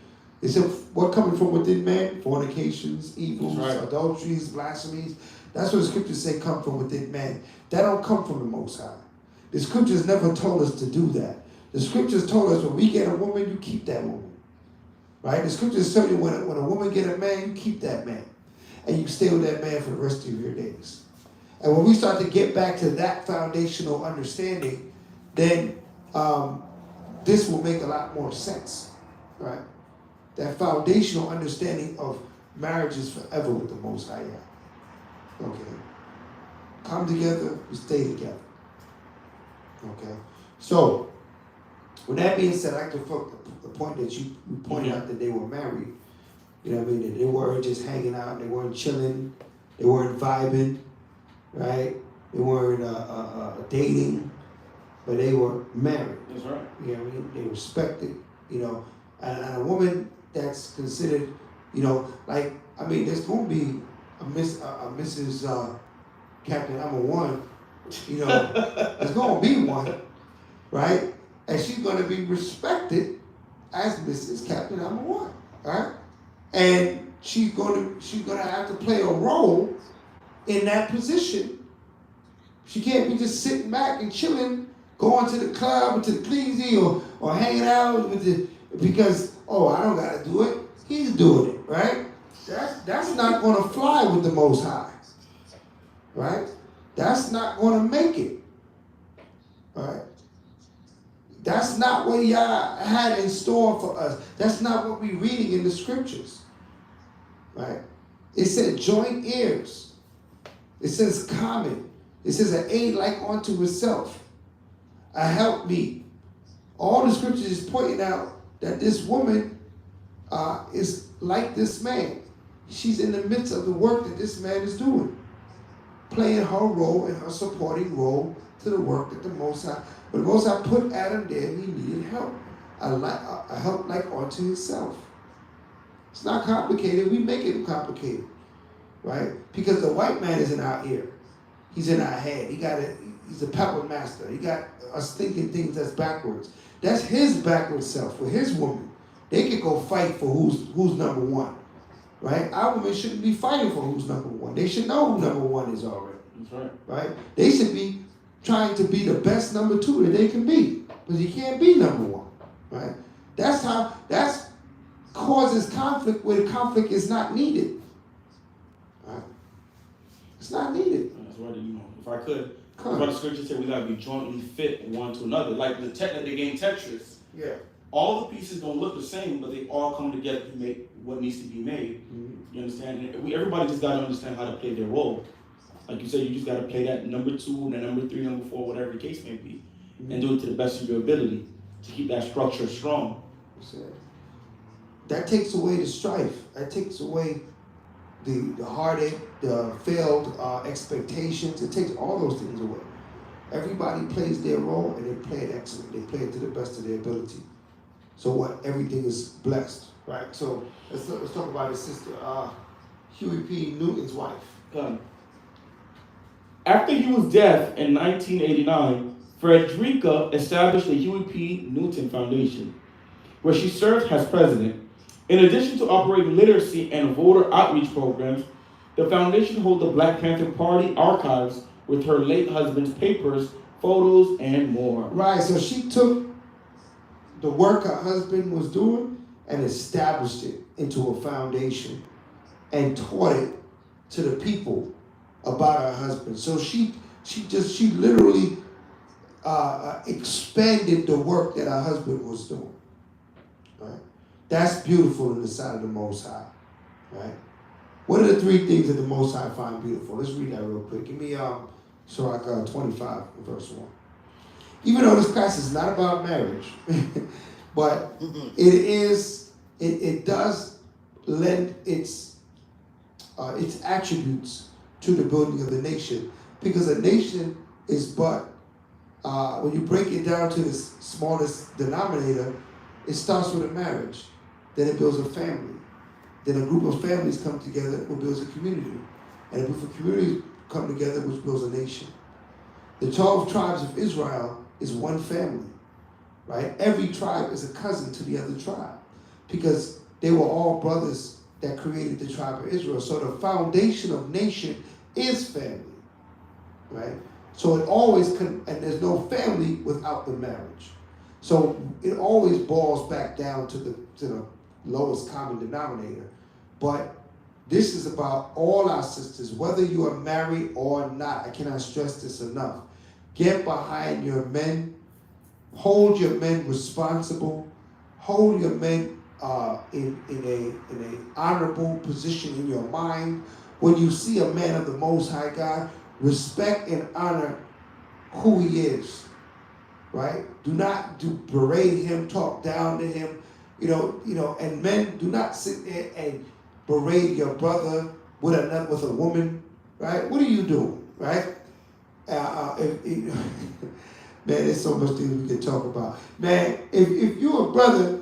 It said, what coming from within man? Fornications, evils, right, adulteries, blasphemies. That's what the scriptures say come from within man. That don't come from the Most High. The scriptures never told us to do that. The scriptures told us when we get a woman, you keep that woman. Right? The scriptures tell you when a woman get a man, you keep that man. And you stay with that man for the rest of your days. And when we start to get back to that foundational understanding, then this will make a lot more sense, right? That foundational understanding of marriage is forever with the Most High. Okay. Come together, we stay together. Okay. So, with that being said, I like to focus the point that you pointed out that they were married. You know what I mean? That they weren't just hanging out, they weren't chilling, they weren't vibing, right? They weren't dating, but they were married. That's right. You know what I mean? They respected, and a woman that's considered, there's going to be a Mrs. Captain I'm a one, there's going to be one, right? And she's going to be respected as Mrs. Captain I'm a one, right? And she's going to have to play a role in that position. She can't be just sitting back and chilling, going to the club or to the cleansy or hanging out because I don't got to do it. He's doing it, right? That's not going to fly with the Most High, right? That's not going to make it, right? That's not what Yah had in store for us. That's not what we're reading in the scriptures, right? It said joint heirs. It says common. It says an aid like unto itself. A helpmeet. All the scriptures is pointing out that this woman is like this man. She's in the midst of the work that this man is doing, playing her role and her supporting role to the work that the Most High. But the Most High put Adam there and he needed help. A help like unto himself. It's not complicated. We make it complicated, right? Because the white man is in our ear. He's in our head. He's a puppet master. He got us thinking things that's backwards. That's his backward self with his woman. They could go fight for who's number one, right? Our women shouldn't be fighting for who's number one. They should know who number one is already. That's right. Right? They should be trying to be the best number two that they can be, because you can't be number one, right? That's causes conflict where the conflict is not needed. Right? It's not needed. That's right. If I could, the scripture said we gotta be jointly fit one to another, like the game Tetris. Yeah. All the pieces don't look the same, but they all come together to make what needs to be made. Mm-hmm. You understand? Everybody just gotta understand how to play their role. Like you said, you just gotta play that number 2, the number 3, number 4, whatever the case may be, and do it to the best of your ability to keep that structure strong. That takes away the strife. That takes away the heartache, the failed expectations. It takes all those things away. Everybody plays their role and they play it excellent. They play it to the best of their ability. So what? Everything is blessed, right? So let's talk about his sister, Huey P. Newton's wife. After he was dead in 1989, Frederica established the Huey P. Newton Foundation, where she served as president. In addition to operating literacy and voter outreach programs, the foundation holds the Black Panther Party archives with her late husband's papers, photos, and more. Right, so she took the work her husband was doing and established it into a foundation and taught it to the people about her husband. So she literally expanded the work that her husband was doing. Right? That's beautiful in the sight of the Most High. Right? What are the 3 things that the Most High find beautiful? Let's read that real quick. Give me Sirach 25, verse 1. Even though this class is not about marriage, but it does lend its attributes to the building of the nation, because a nation is but when you break it down to the smallest denominator, it starts with a marriage, then it builds a family, then a group of families come together, which builds a community, and a group of communities come together, which builds a nation. The 12 tribes of Israel is one family, right? Every tribe is a cousin to the other tribe, because they were all brothers that created the tribe of Israel. So the foundation of nation is family, right? So it always and there's no family without the marriage. So it always boils back down to the lowest common denominator. But this is about all our sisters, whether you are married or not. I cannot stress this enough. Get behind your men. Hold your men responsible. Hold your men in a honorable position in your mind. When you see a man of the Most High God, respect and honor who he is. Right? Do not berate him, talk down to him. And men, do not sit there and berate your brother with a woman. Right? What are you doing? Right? Man, there's so much things we can talk about. Man, if you're a brother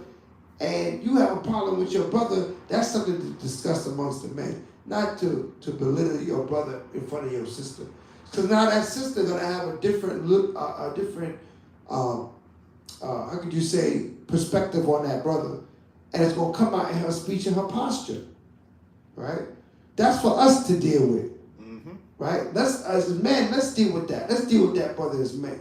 and you have a problem with your brother, that's something to discuss amongst the men, not to belittle your brother in front of your sister. Because now that sister gonna have a different look, how could you say, perspective on that brother, and it's gonna come out in her speech and her posture, right? That's for us to deal with. Right? As men, let's deal with that. Let's deal with that brother as men.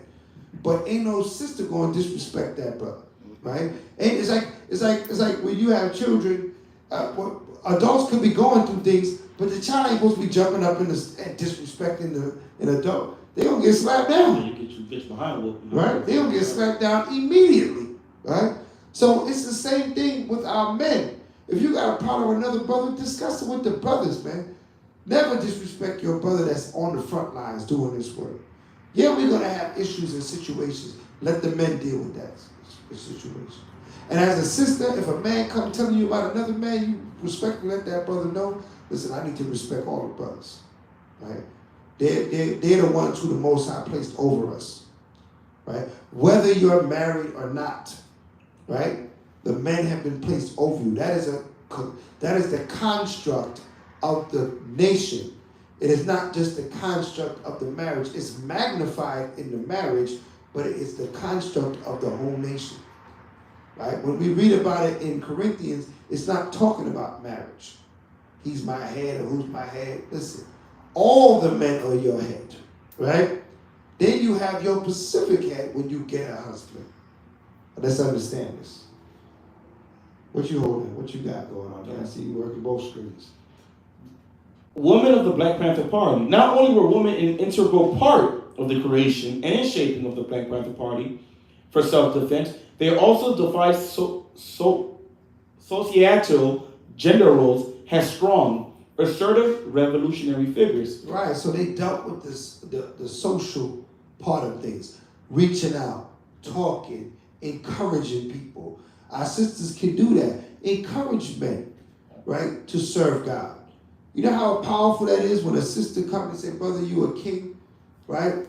But ain't no sister going to disrespect that brother, right? It's like when you have children. Adults could be going through things, but the child ain't supposed to be jumping up and disrespecting an adult. They gonna get slapped down. You get behind whooping. Right? They gonna get slapped down immediately. Right? So it's the same thing with our men. If you got a problem with another brother, discuss it with the brothers, man. Never disrespect your brother that's on the front lines doing this work. Yeah, we're going to have issues and situations. Let the men deal with that situation. And as a sister, if a man comes telling you about another man, you respectfully let that brother know, listen, I need to respect all the brothers. Right? They're the ones who the Most High placed over us. Right? Whether you're married or not, right? The men have been placed over you. That is the construct of the nation. It is not just the construct of the marriage. It's magnified in the marriage, but it's the construct of the whole nation. Right? When we read about it in Corinthians, it's not talking about marriage. He's my head or who's my head. Listen, all the men are your head. Right? Then you have your specific head when you get a husband. Let's understand this. What you holding? What you got going on? I see you working both screens. Women of the Black Panther Party. Not only were women an integral part of the creation and shaping of the Black Panther Party for self-defense, they also defied societal gender roles as strong, assertive, revolutionary figures. Right, so they dealt with the social part of things, reaching out, talking, encouraging people. Our sisters can do that. Encourage men, right, to serve God. You know how powerful that is when a sister comes and say, brother, you a king, right?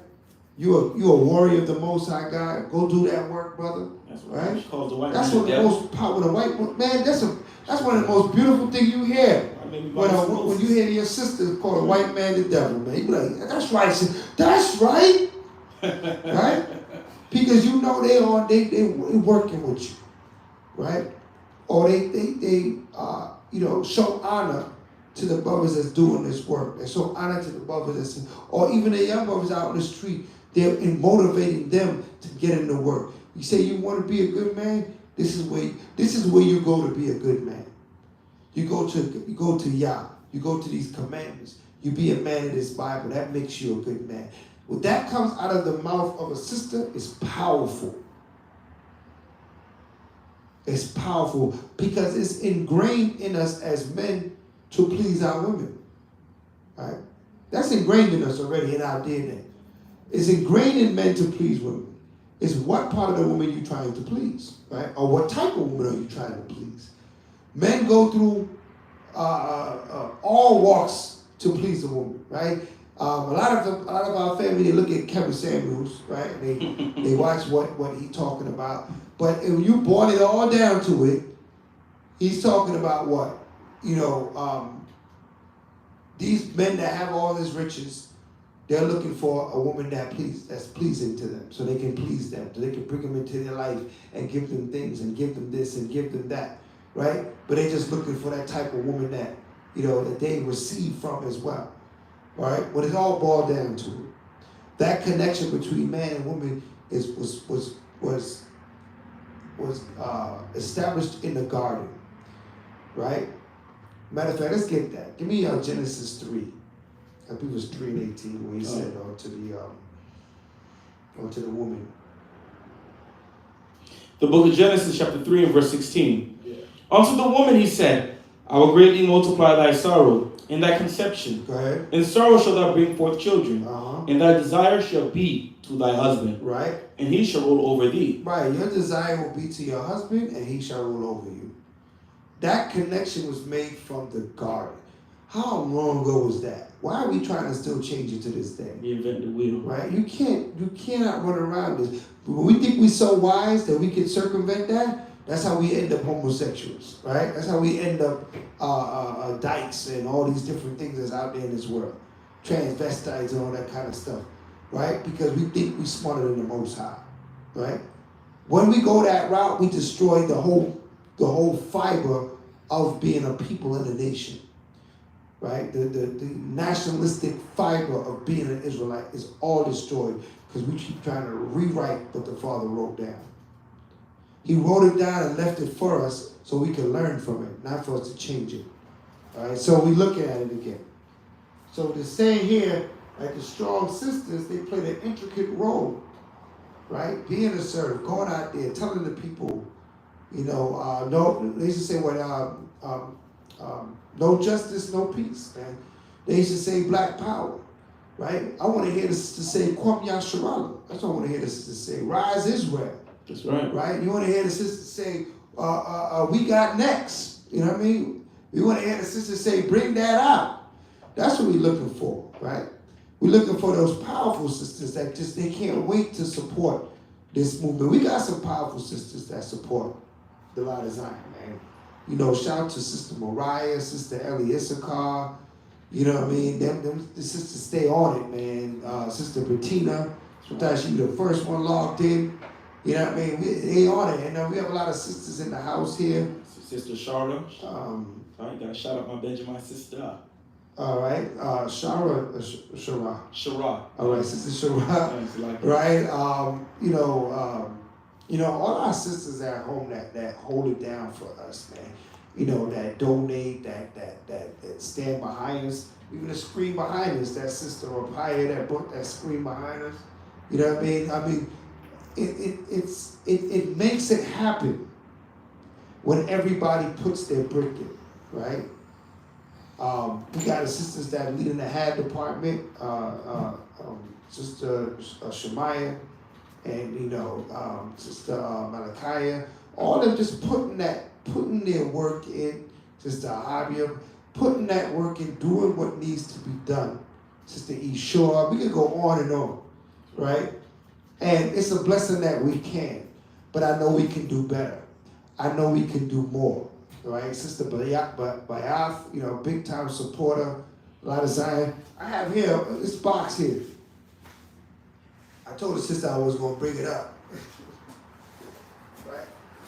You a warrior of the Most High God. Go do that work, brother. That's what right? That's what the most powerful. When a white man, that's one of the most beautiful things you hear. When you hear your sister call a white man the devil, man, you be like, that's right, that's right, right? Because you know they working with you, right? Or they show honor to the brothers that's doing this work. They show honor to the brothers or even the young brothers out in the street. They're motivating them to get into work. You say you want to be a good man. This is where you go to be a good man. You go to Yah. You go to these commandments. You be a man in this Bible. That makes you a good man. What that comes out of the mouth of a sister is powerful. It's powerful because it's ingrained in us as men to please our women. Right? That's ingrained in us already in our DNA. It's ingrained in men to please women. It's what part of the woman you're trying to please, right? Or what type of woman are you trying to please? Men go through all walks to please a woman, right? A lot of our family, they look at Kevin Samuels, right? They watch what he's talking about. But if you boil it all down to it, he's talking about what? These men that have all this riches, they're looking for a woman that's pleasing to them, so they can please them, so they can bring them into their life and give them things and give them this and give them that, right? But they're just looking for that type of woman that, that they receive from as well, right? But it's all boiled down to it. That connection between man and woman was established in the garden, right? Matter of fact, let's get that. Give me Genesis 3. I think it was 3:18 when he said to the woman. The book of Genesis chapter 3 and verse 16. Yeah. Unto the woman he said, I will greatly multiply thy sorrow and thy conception. Go ahead. In sorrow shalt thou bring forth children, and thy desire shall be to thy husband. Right. And he shall rule over thee. Right. Your desire will be to your husband and he shall rule over you. That connection was made from the garden. How long ago was that? Why are we trying to still change it to this day? Reinvent the wheel. Right? You cannot run around this. When we think we're so wise that we can circumvent that, that's how we end up homosexuals, right? That's how we end up dykes and all these different things that's out there in this world. Transvestites and all that kind of stuff, right? Because we think we're smarter than the Most High, right? When we go that route, we destroy the whole fiber of being a people in a nation. Right? The nationalistic fiber of being an Israelite is all destroyed because we keep trying to rewrite what the Father wrote down. He wrote it down and left it for us so we can learn from it, not for us to change it. All right? So we look at it again. So the saying here, like the strong sisters, they played an intricate role, right? Being assertive, going out there, telling the people, no, they used to say what, no justice, no peace, man. They used to say black power, right? I want to hear the sister say, Kwam Yasharala. That's what I want to hear the sister say, rise Israel. That's right. Right? You want to hear the sister say, we got next. You know what I mean? We want to hear the sisters say, bring that out. That's what we're looking for, right? We're looking for those powerful sisters that just, they can't wait to support this movement. We got some powerful sisters that support the Light of Zion, man. You know, shout out to Sister Mariah, Sister Ellie Issachar. You know what I mean? The sisters stay on it, man. Sister Bettina, sometimes she be the first one logged in. You know what I mean? They on it. And we have a lot of sisters in the house here. Sister Charlotte. I gotta shout out my Benjamin sister. All right, Shara. All right, Sister Shara. Right, all our sisters at home that hold it down for us, man. You know, that donate, that stand behind us. Even the screen behind us, that Sister Rapaya that brought that screen behind us. You know what I mean? I mean, it makes it happen when everybody puts their brick in, right? We got the sisters that lead in the HAD department, Sister Shemaiah, and Sister Malachiah, all of them just putting their work in. Sister Abia, putting that work in, doing what needs to be done. Sister Eshore, we can go on and on, right? And it's a blessing that we can, but I know we can do better. I know we can do more. Right, Sister Bayath, big time supporter, a lot of Zion. I have here this box here. I told the sister I was gonna bring it up. Right,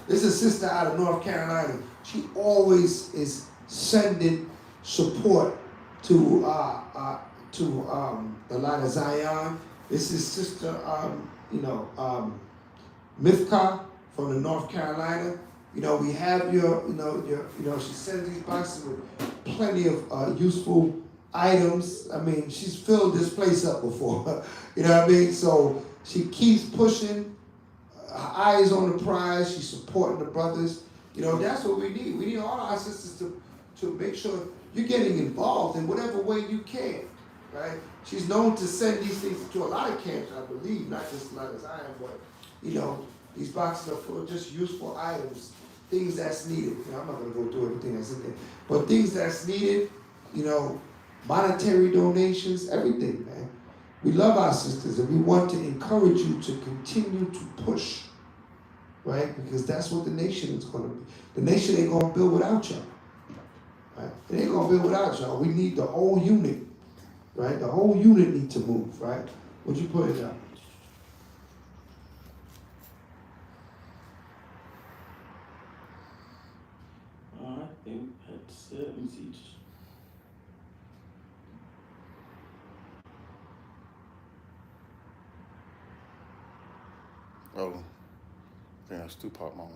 this is a sister out of North Carolina. She always is sending support to the Light of Zion. This is Sister Mithka from the North Carolina. We have she sends these boxes with plenty of useful items. I mean, she's filled this place up before. You know what I mean? So she keeps pushing, her eyes on the prize, she's supporting the brothers. That's what we need. We need all our sisters to make sure you're getting involved in whatever way you can, right? She's known to send these things to a lot of camps, I believe, not just Light of Zion, but, these boxes are full of just useful items. Things that's needed. I'm not going to go through everything that's in there. But things that's needed, monetary donations, everything, man. We love our sisters and we want to encourage you to continue to push, right? Because that's what the nation is going to be. The nation ain't going to build without y'all, right? It ain't going to build without y'all. We need the whole unit, right? The whole unit need to move, right? What'd you put it down? I think that's it. Let me see. Oh, I think that's Tupac Mama.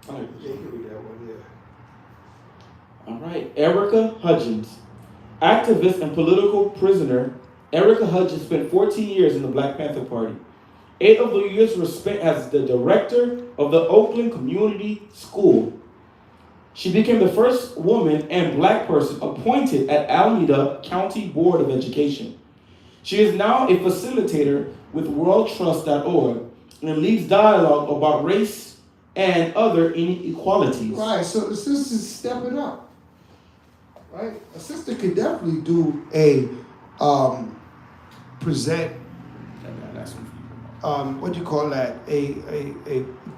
Yeah, you can read that one, yeah. All right, Erica Hudgens. Activist and political prisoner, Erica Hudgens spent 14 years in the Black Panther Party. 8 of the years were spent as the director of the Oakland Community School. She became the first woman and black person appointed at Alameda County Board of Education. She is now a facilitator with worldtrust.org and leads dialogue about race and other inequalities. Right, so the sister's stepping up. Right? A sister could definitely do a present what do you call that? A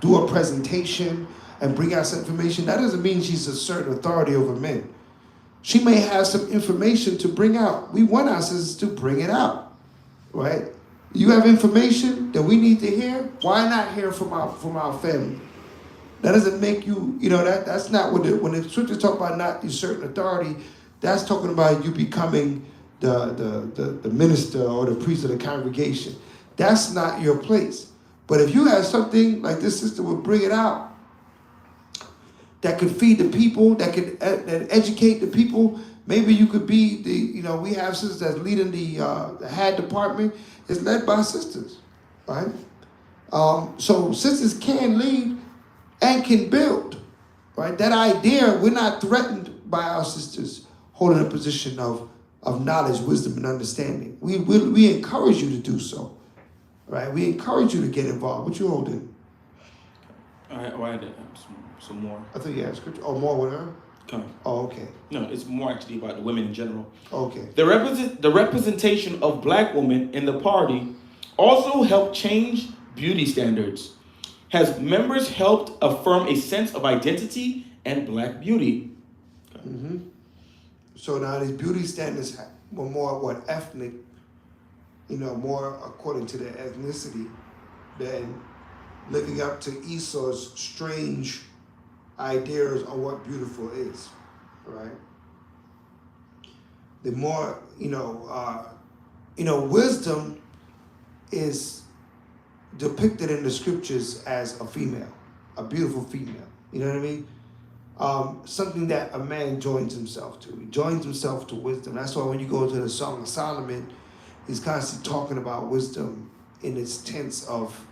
do a presentation and bring out some information. That doesn't mean she's a certain authority over men. She may have some information to bring out. We want our sisters to bring it out, right? You have information that we need to hear. Why not hear from our family? That doesn't make you, that's not what when the scriptures talk about not a certain authority. That's talking about you becoming the minister or the priest of the congregation. That's not your place. But if you have something like this sister would bring it out, that could feed the people, that could educate the people. Maybe you could be we have sisters that's leading the HAD department. It's led by sisters, right? So sisters can lead and can build, right? That idea, we're not threatened by our sisters holding a position of of knowledge, wisdom, and understanding. We encourage you to do so, right? We encourage you to get involved. What you holding? I had some more. I thought you had scripture. Oh, more with her? Come. Oh, okay. No, it's more actually about the women in general. Okay. The representation of black women in the party also helped change beauty standards. Has members helped affirm a sense of identity and black beauty? Mm-hmm. So now these beauty standards were more ethnic, more according to their ethnicity than living up to Esau's strange ideas on what beautiful is, right? The more, wisdom is depicted in the scriptures as a female, a beautiful female. You know what I mean? Something that a man joins himself to. He joins himself to wisdom. That's why when you go to the Song of Solomon, he's constantly talking about wisdom in its tense of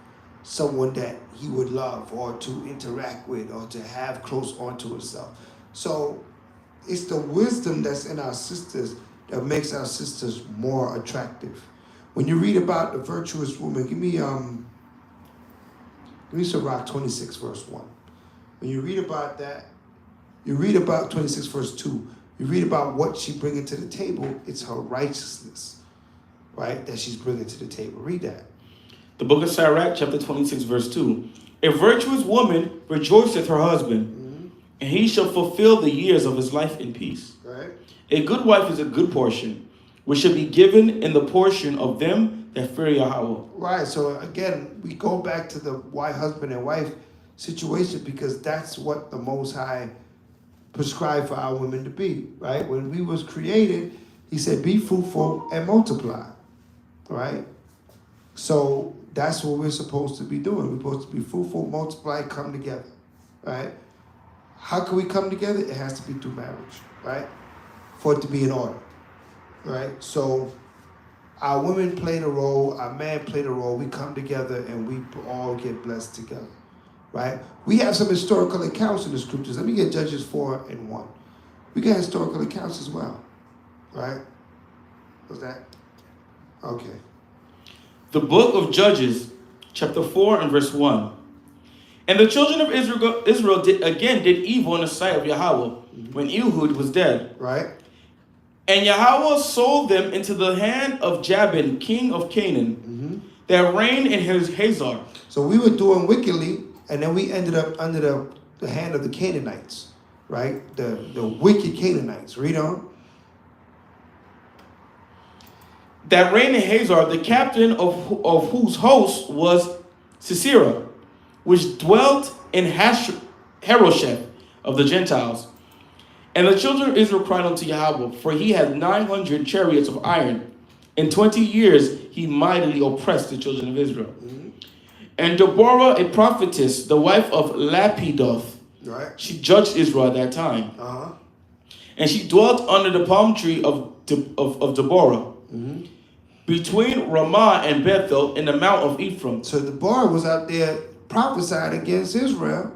someone that he would love or to interact with or to have close onto himself. So it's the wisdom that's in our sisters that makes our sisters more attractive. When you read about the virtuous woman, give me Sirach 26 verse 1. When you read about that, you read about 26 verse 2. You read about what she bringing to the table. It's her righteousness, right, that she's bringing to the table. Read that. The book of Sirach, chapter 26, verse 2. A virtuous woman rejoiceth her husband, and he shall fulfill the years of his life in peace. Right. A good wife is a good portion, which should be given in the portion of them that fear Yahweh. Right. So again, we go back to the husband and wife situation because that's what the Most High prescribed for our women to be. Right. When we was created, He said, "Be fruitful and multiply." Right. So that's what we're supposed to be doing. We're supposed to be fruitful, multiply, come together, right? How can we come together? It has to be through marriage, right? For it to be in order, right? So our women played a role, our man played a role. We come together and we all get blessed together, right? We have some historical accounts in the scriptures. Let me get Judges 4:1. We got historical accounts as well, right? What's that? Okay. The book of Judges, chapter 4 and verse 1. And the children of Israel did evil in the sight of Yahweh when Ehud was dead. Right. And Yahweh sold them into the hand of Jabin, king of Canaan, that reigned in Hazor. So we were doing wickedly, and then we ended up under the hand of the Canaanites, right? The wicked Canaanites. Read on. That reigned in Hazor, the captain of whose host was Sisera, which dwelt in Harosheth of the Gentiles. And the children of Israel cried unto Yahweh, for he had 900 chariots of iron. In 20 years he mightily oppressed the children of Israel. And Deborah, a prophetess, the wife of Lapidoth, right, she judged Israel at that time. And she dwelt under the palm tree of Deborah, between Ramah and Bethel in the mount of Ephraim. So Deborah was out there prophesying against Israel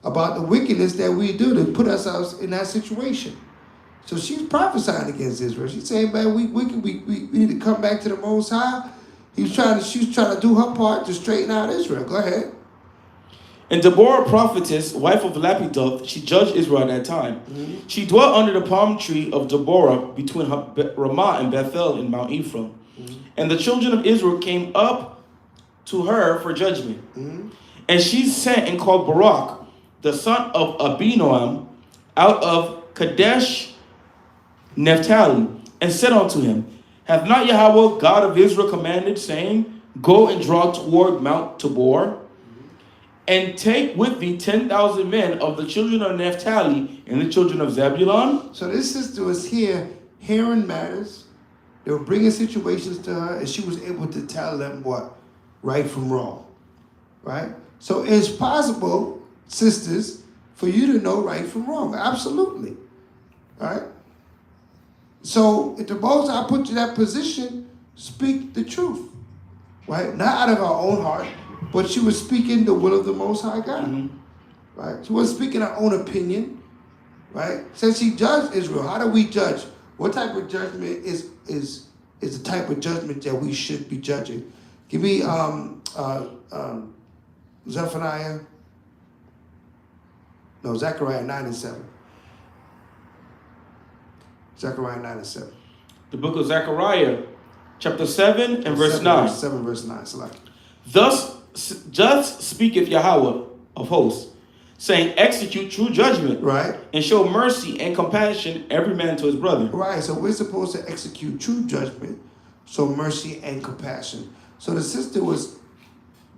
about the wickedness that we do to put ourselves in that situation. So she's prophesying against Israel. She's saying, man, we need to come back to the Most High. She's trying to do her part to straighten out Israel. Go ahead. And Deborah, prophetess, wife of Lapidoth, she judged Israel at that time. She dwelt under the palm tree of Deborah between Ramah and Bethel in Mount Ephraim. And the children of Israel came up to her for judgment. And she sent and called Barak, the son of Abinoam, out of Kadesh Naphtali, and said unto him, Hath not Yahweh, God of Israel, commanded, saying, Go and draw toward Mount Tabor, and take with thee 10,000 men of the children of Naphtali and the children of Zebulun? So this sister was here hearing matters. They were bringing situations to her, and she was able to tell them what? Right from wrong. Right? So it's possible, sisters, for you to know right from wrong. Absolutely. Right? So if the Most High put you in that position, speak the truth. Right? Not out of her own heart, but she was speaking the will of the Most High God. Right? She wasn't speaking her own opinion. Right? Since she judged Israel, how do we judge? What type of judgment is the type of judgment that we should be judging? Give me Zephaniah. No, Zechariah 9:7. Zechariah 9:7. The book of Zechariah, chapter 7 and verse 9. 7 verse 9. Select. Thus speaketh Yahweh of hosts, saying, execute true judgment, Right. and show mercy and compassion every man to his brother. Right. So we're supposed to execute true judgment, so mercy and compassion. So the sister was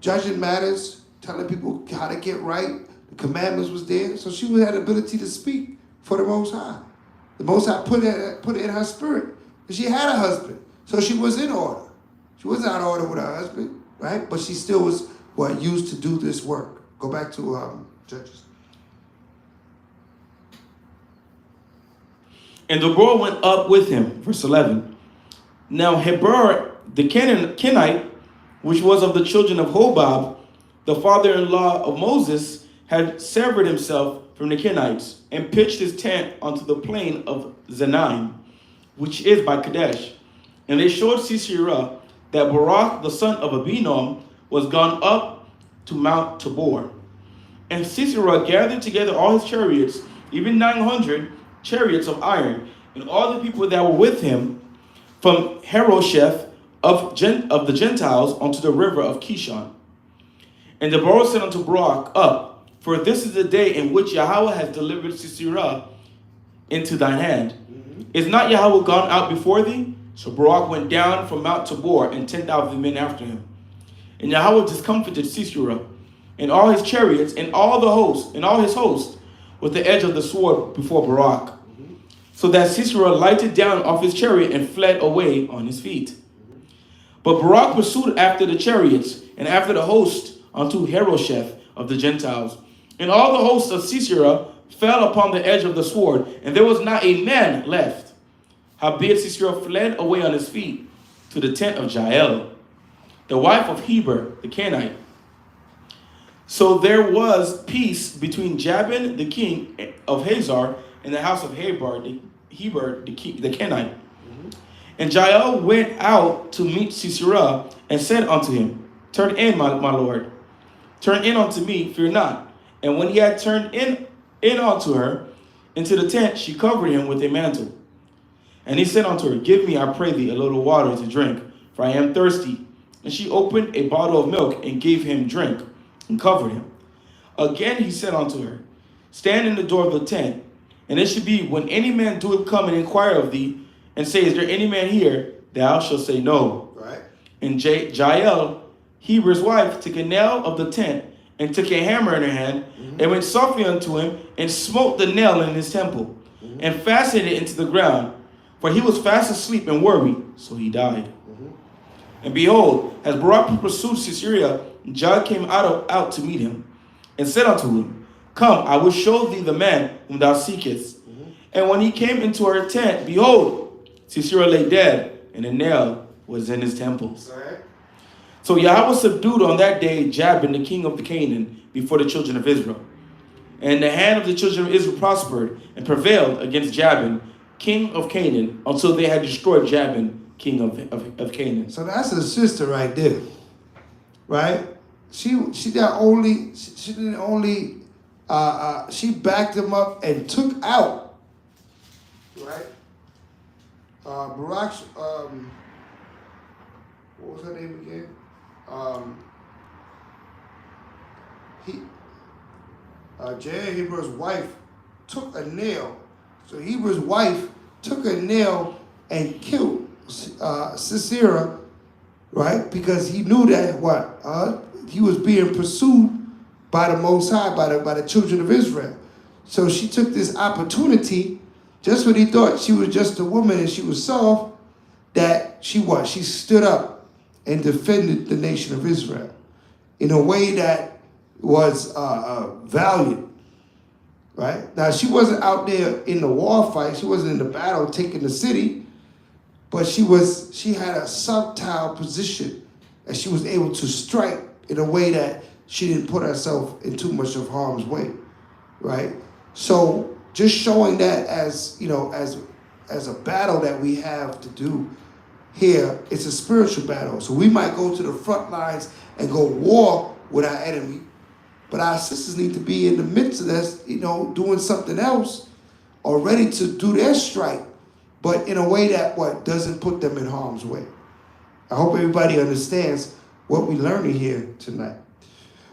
judging matters, telling people how to get right. The commandments was there, so she had the ability to speak for the Most High. The Most High put it in her spirit. And she had a husband, so she was in order. She wasn't out of order with her husband, right? But she still was used to do this work. Go back to Judges. And the boy went up with him, verse 11. Now Heber the Kenite, which was of the children of Hobab, the father-in-law of Moses, had severed himself from the Kenites, and pitched his tent onto the plain of Zenaim, which is by Kadesh. And they showed Sisera that Barak the son of Abinom was gone up to Mount Tabor. And Sisera gathered together all his chariots, even 900 chariots of iron, and all the people that were with him, from Harosheth of the Gentiles unto the river of Kishon. And Deborah said unto Barak, up, for this is the day in which Yahweh has delivered Sisera into thine hand. Is not Yahweh gone out before thee? So Barak went down from Mount Tabor, and 10,000 men after him. And Yahweh discomfited Sisera, and all his chariots, and all his host, with the edge of the sword before Barak. So that Sisera lighted down off his chariot and fled away on his feet. But Barak pursued after the chariots and after the host unto Harosheth of the Gentiles. And all the hosts of Sisera fell upon the edge of the sword, and there was not a man left. Howbeit Sisera fled away on his feet to the tent of Jael, the wife of Heber the Kenite. So there was peace between Jabin the king of Hazor and the house of Heber the Kenite. And Jael went out to meet Sisera and said unto him, turn in, my lord. Turn in unto me, fear not. And when he had turned in unto her into the tent, she covered him with a mantle. And he said unto her, give me, I pray thee, a little water to drink, for I am thirsty. And she opened a bottle of milk and gave him drink and covered him. Again he said unto her, stand in the door of the tent, and it should be, when any man doeth come and inquire of thee, and say, is there any man here? Thou shalt say no. Right. And Jael, Heber's wife, took a nail of the tent, and took a hammer in her hand, and went softly unto him, and smote the nail in his temple, and fastened it into the ground. For he was fast asleep and worried, so he died. And behold, as Barak pursued Sisera, Jael came out to meet him, and said unto him, come, I will show thee the man whom thou seekest. And when he came into her tent, behold, Sisera lay dead, and a nail was in his temples. Right. So Yahweh subdued on that day Jabin, the king of the Canaan, before the children of Israel. And the hand of the children of Israel prospered and prevailed against Jabin, king of Canaan, until they had destroyed Jabin, king of Canaan. So that's a sister right there, right? She backed him up and took out, right? Barak's, what was her name again? Jael, Heber's wife, took a nail. So Heber's wife took a nail and killed Sisera, right? Because he knew that he was being pursued by the Most High, by the children of Israel. So she took this opportunity, just when he thought she was just a woman and she was soft, that she stood up and defended the nation of Israel in a way that was valiant, right? Now, she wasn't out there in the war fight. She wasn't in the battle taking the city, but she had a subtle position, and she was able to strike in a way that she didn't put herself in too much of harm's way, right? So just showing that as as a battle that we have to do here, it's a spiritual battle. So we might go to the front lines and go war with our enemy, but our sisters need to be in the midst of this, doing something else or ready to do their strike, but in a way that doesn't put them in harm's way. I hope everybody understands what we're learning here tonight.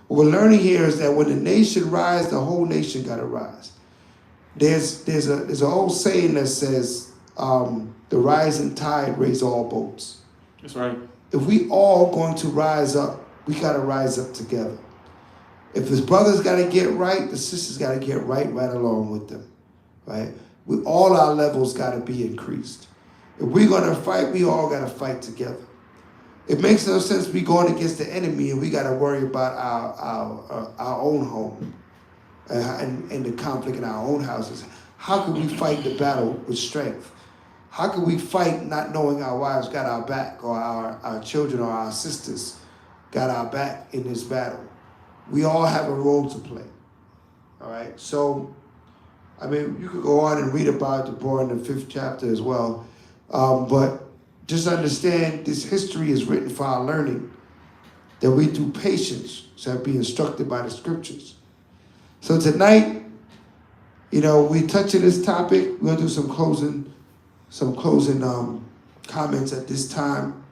What we're learning here is that when the nation rises, the whole nation got to rise. There's an old saying that says, the rising tide raises all boats. That's right. If we all going to rise up, we got to rise up together. If his brothers got to get right, the sisters got to get right along with them, right? All our levels got to be increased. If we're going to fight, we all got to fight together. It makes no sense we going against the enemy and we got to worry about our own home and the conflict in our own houses. How can we fight the battle with strength? How can we fight not knowing our wives got our back, or our children or our sisters got our back in this battle? We all have a role to play. All right? So, you could go on and read about Deborah in the 5th chapter as well. But just understand this history is written for our learning, that we through patience shall be instructed by the scriptures. So tonight, we touching this topic. We're going to do some closing comments at this time.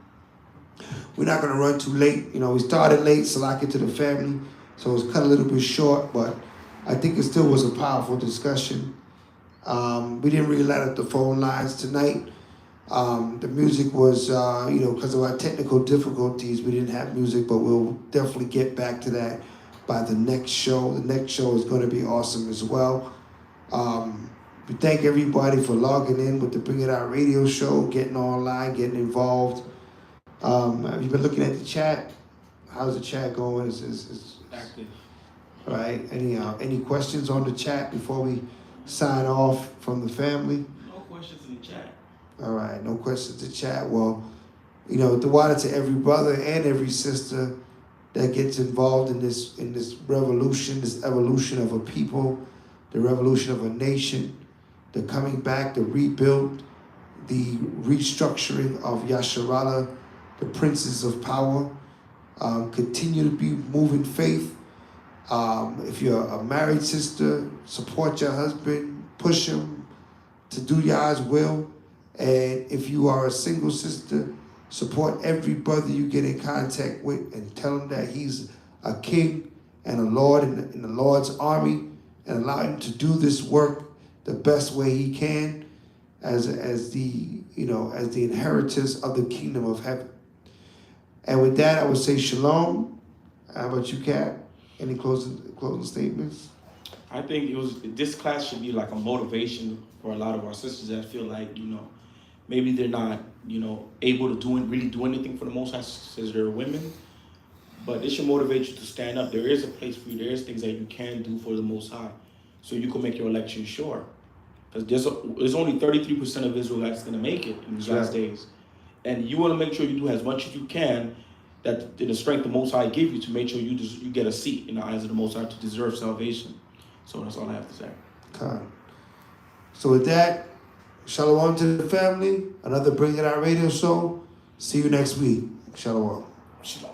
We're not going to run too late. We started late, so I get to the family, so it's cut a little bit short, but I think it still was a powerful discussion. We didn't really light up the phone lines tonight. The music was, because of our technical difficulties, we didn't have music, but we'll definitely get back to that by the next show. The next show is going to be awesome as well. We thank everybody for logging in with the Bring It Out radio show, getting online, getting involved. Have you been looking at the chat? How's the chat going? Is active. All right. Any questions on the chat before we sign off from the family? No questions in the chat. All right. No questions in the chat. Well, the water to every brother and every sister that gets involved in this revolution, this evolution of a people, the revolution of a nation, the coming back, the rebuild, the restructuring of Yasharallah, the princes of power. Continue to be moving faith. If you're a married sister, support your husband, push him to do Yah's will. And if you are a single sister, support every brother you get in contact with and tell him that he's a king and a lord in the Lord's army, and allow him to do this work the best way he can as the inheritors of the kingdom of heaven. And with that, I would say shalom. How about you, Kat? Any closing statements? I think this class should be like a motivation for a lot of our sisters that feel like, maybe they're not, able to really do anything for the Most High since they're women. But it should motivate you to stand up. There is a place for you. There is things that you can do for the Most High, so you can make your election sure. Because there's only 33% of Israelites going to make it in these last days. And you want to make sure you do as much as you can, that the strength the Most High give you to make sure you get a seat in the eyes of the Most High to deserve salvation. So that's all I have to say. Okay. So with that, shalom to the family. Another Bring It Out radio show. See you next week. Shalom. Shalom.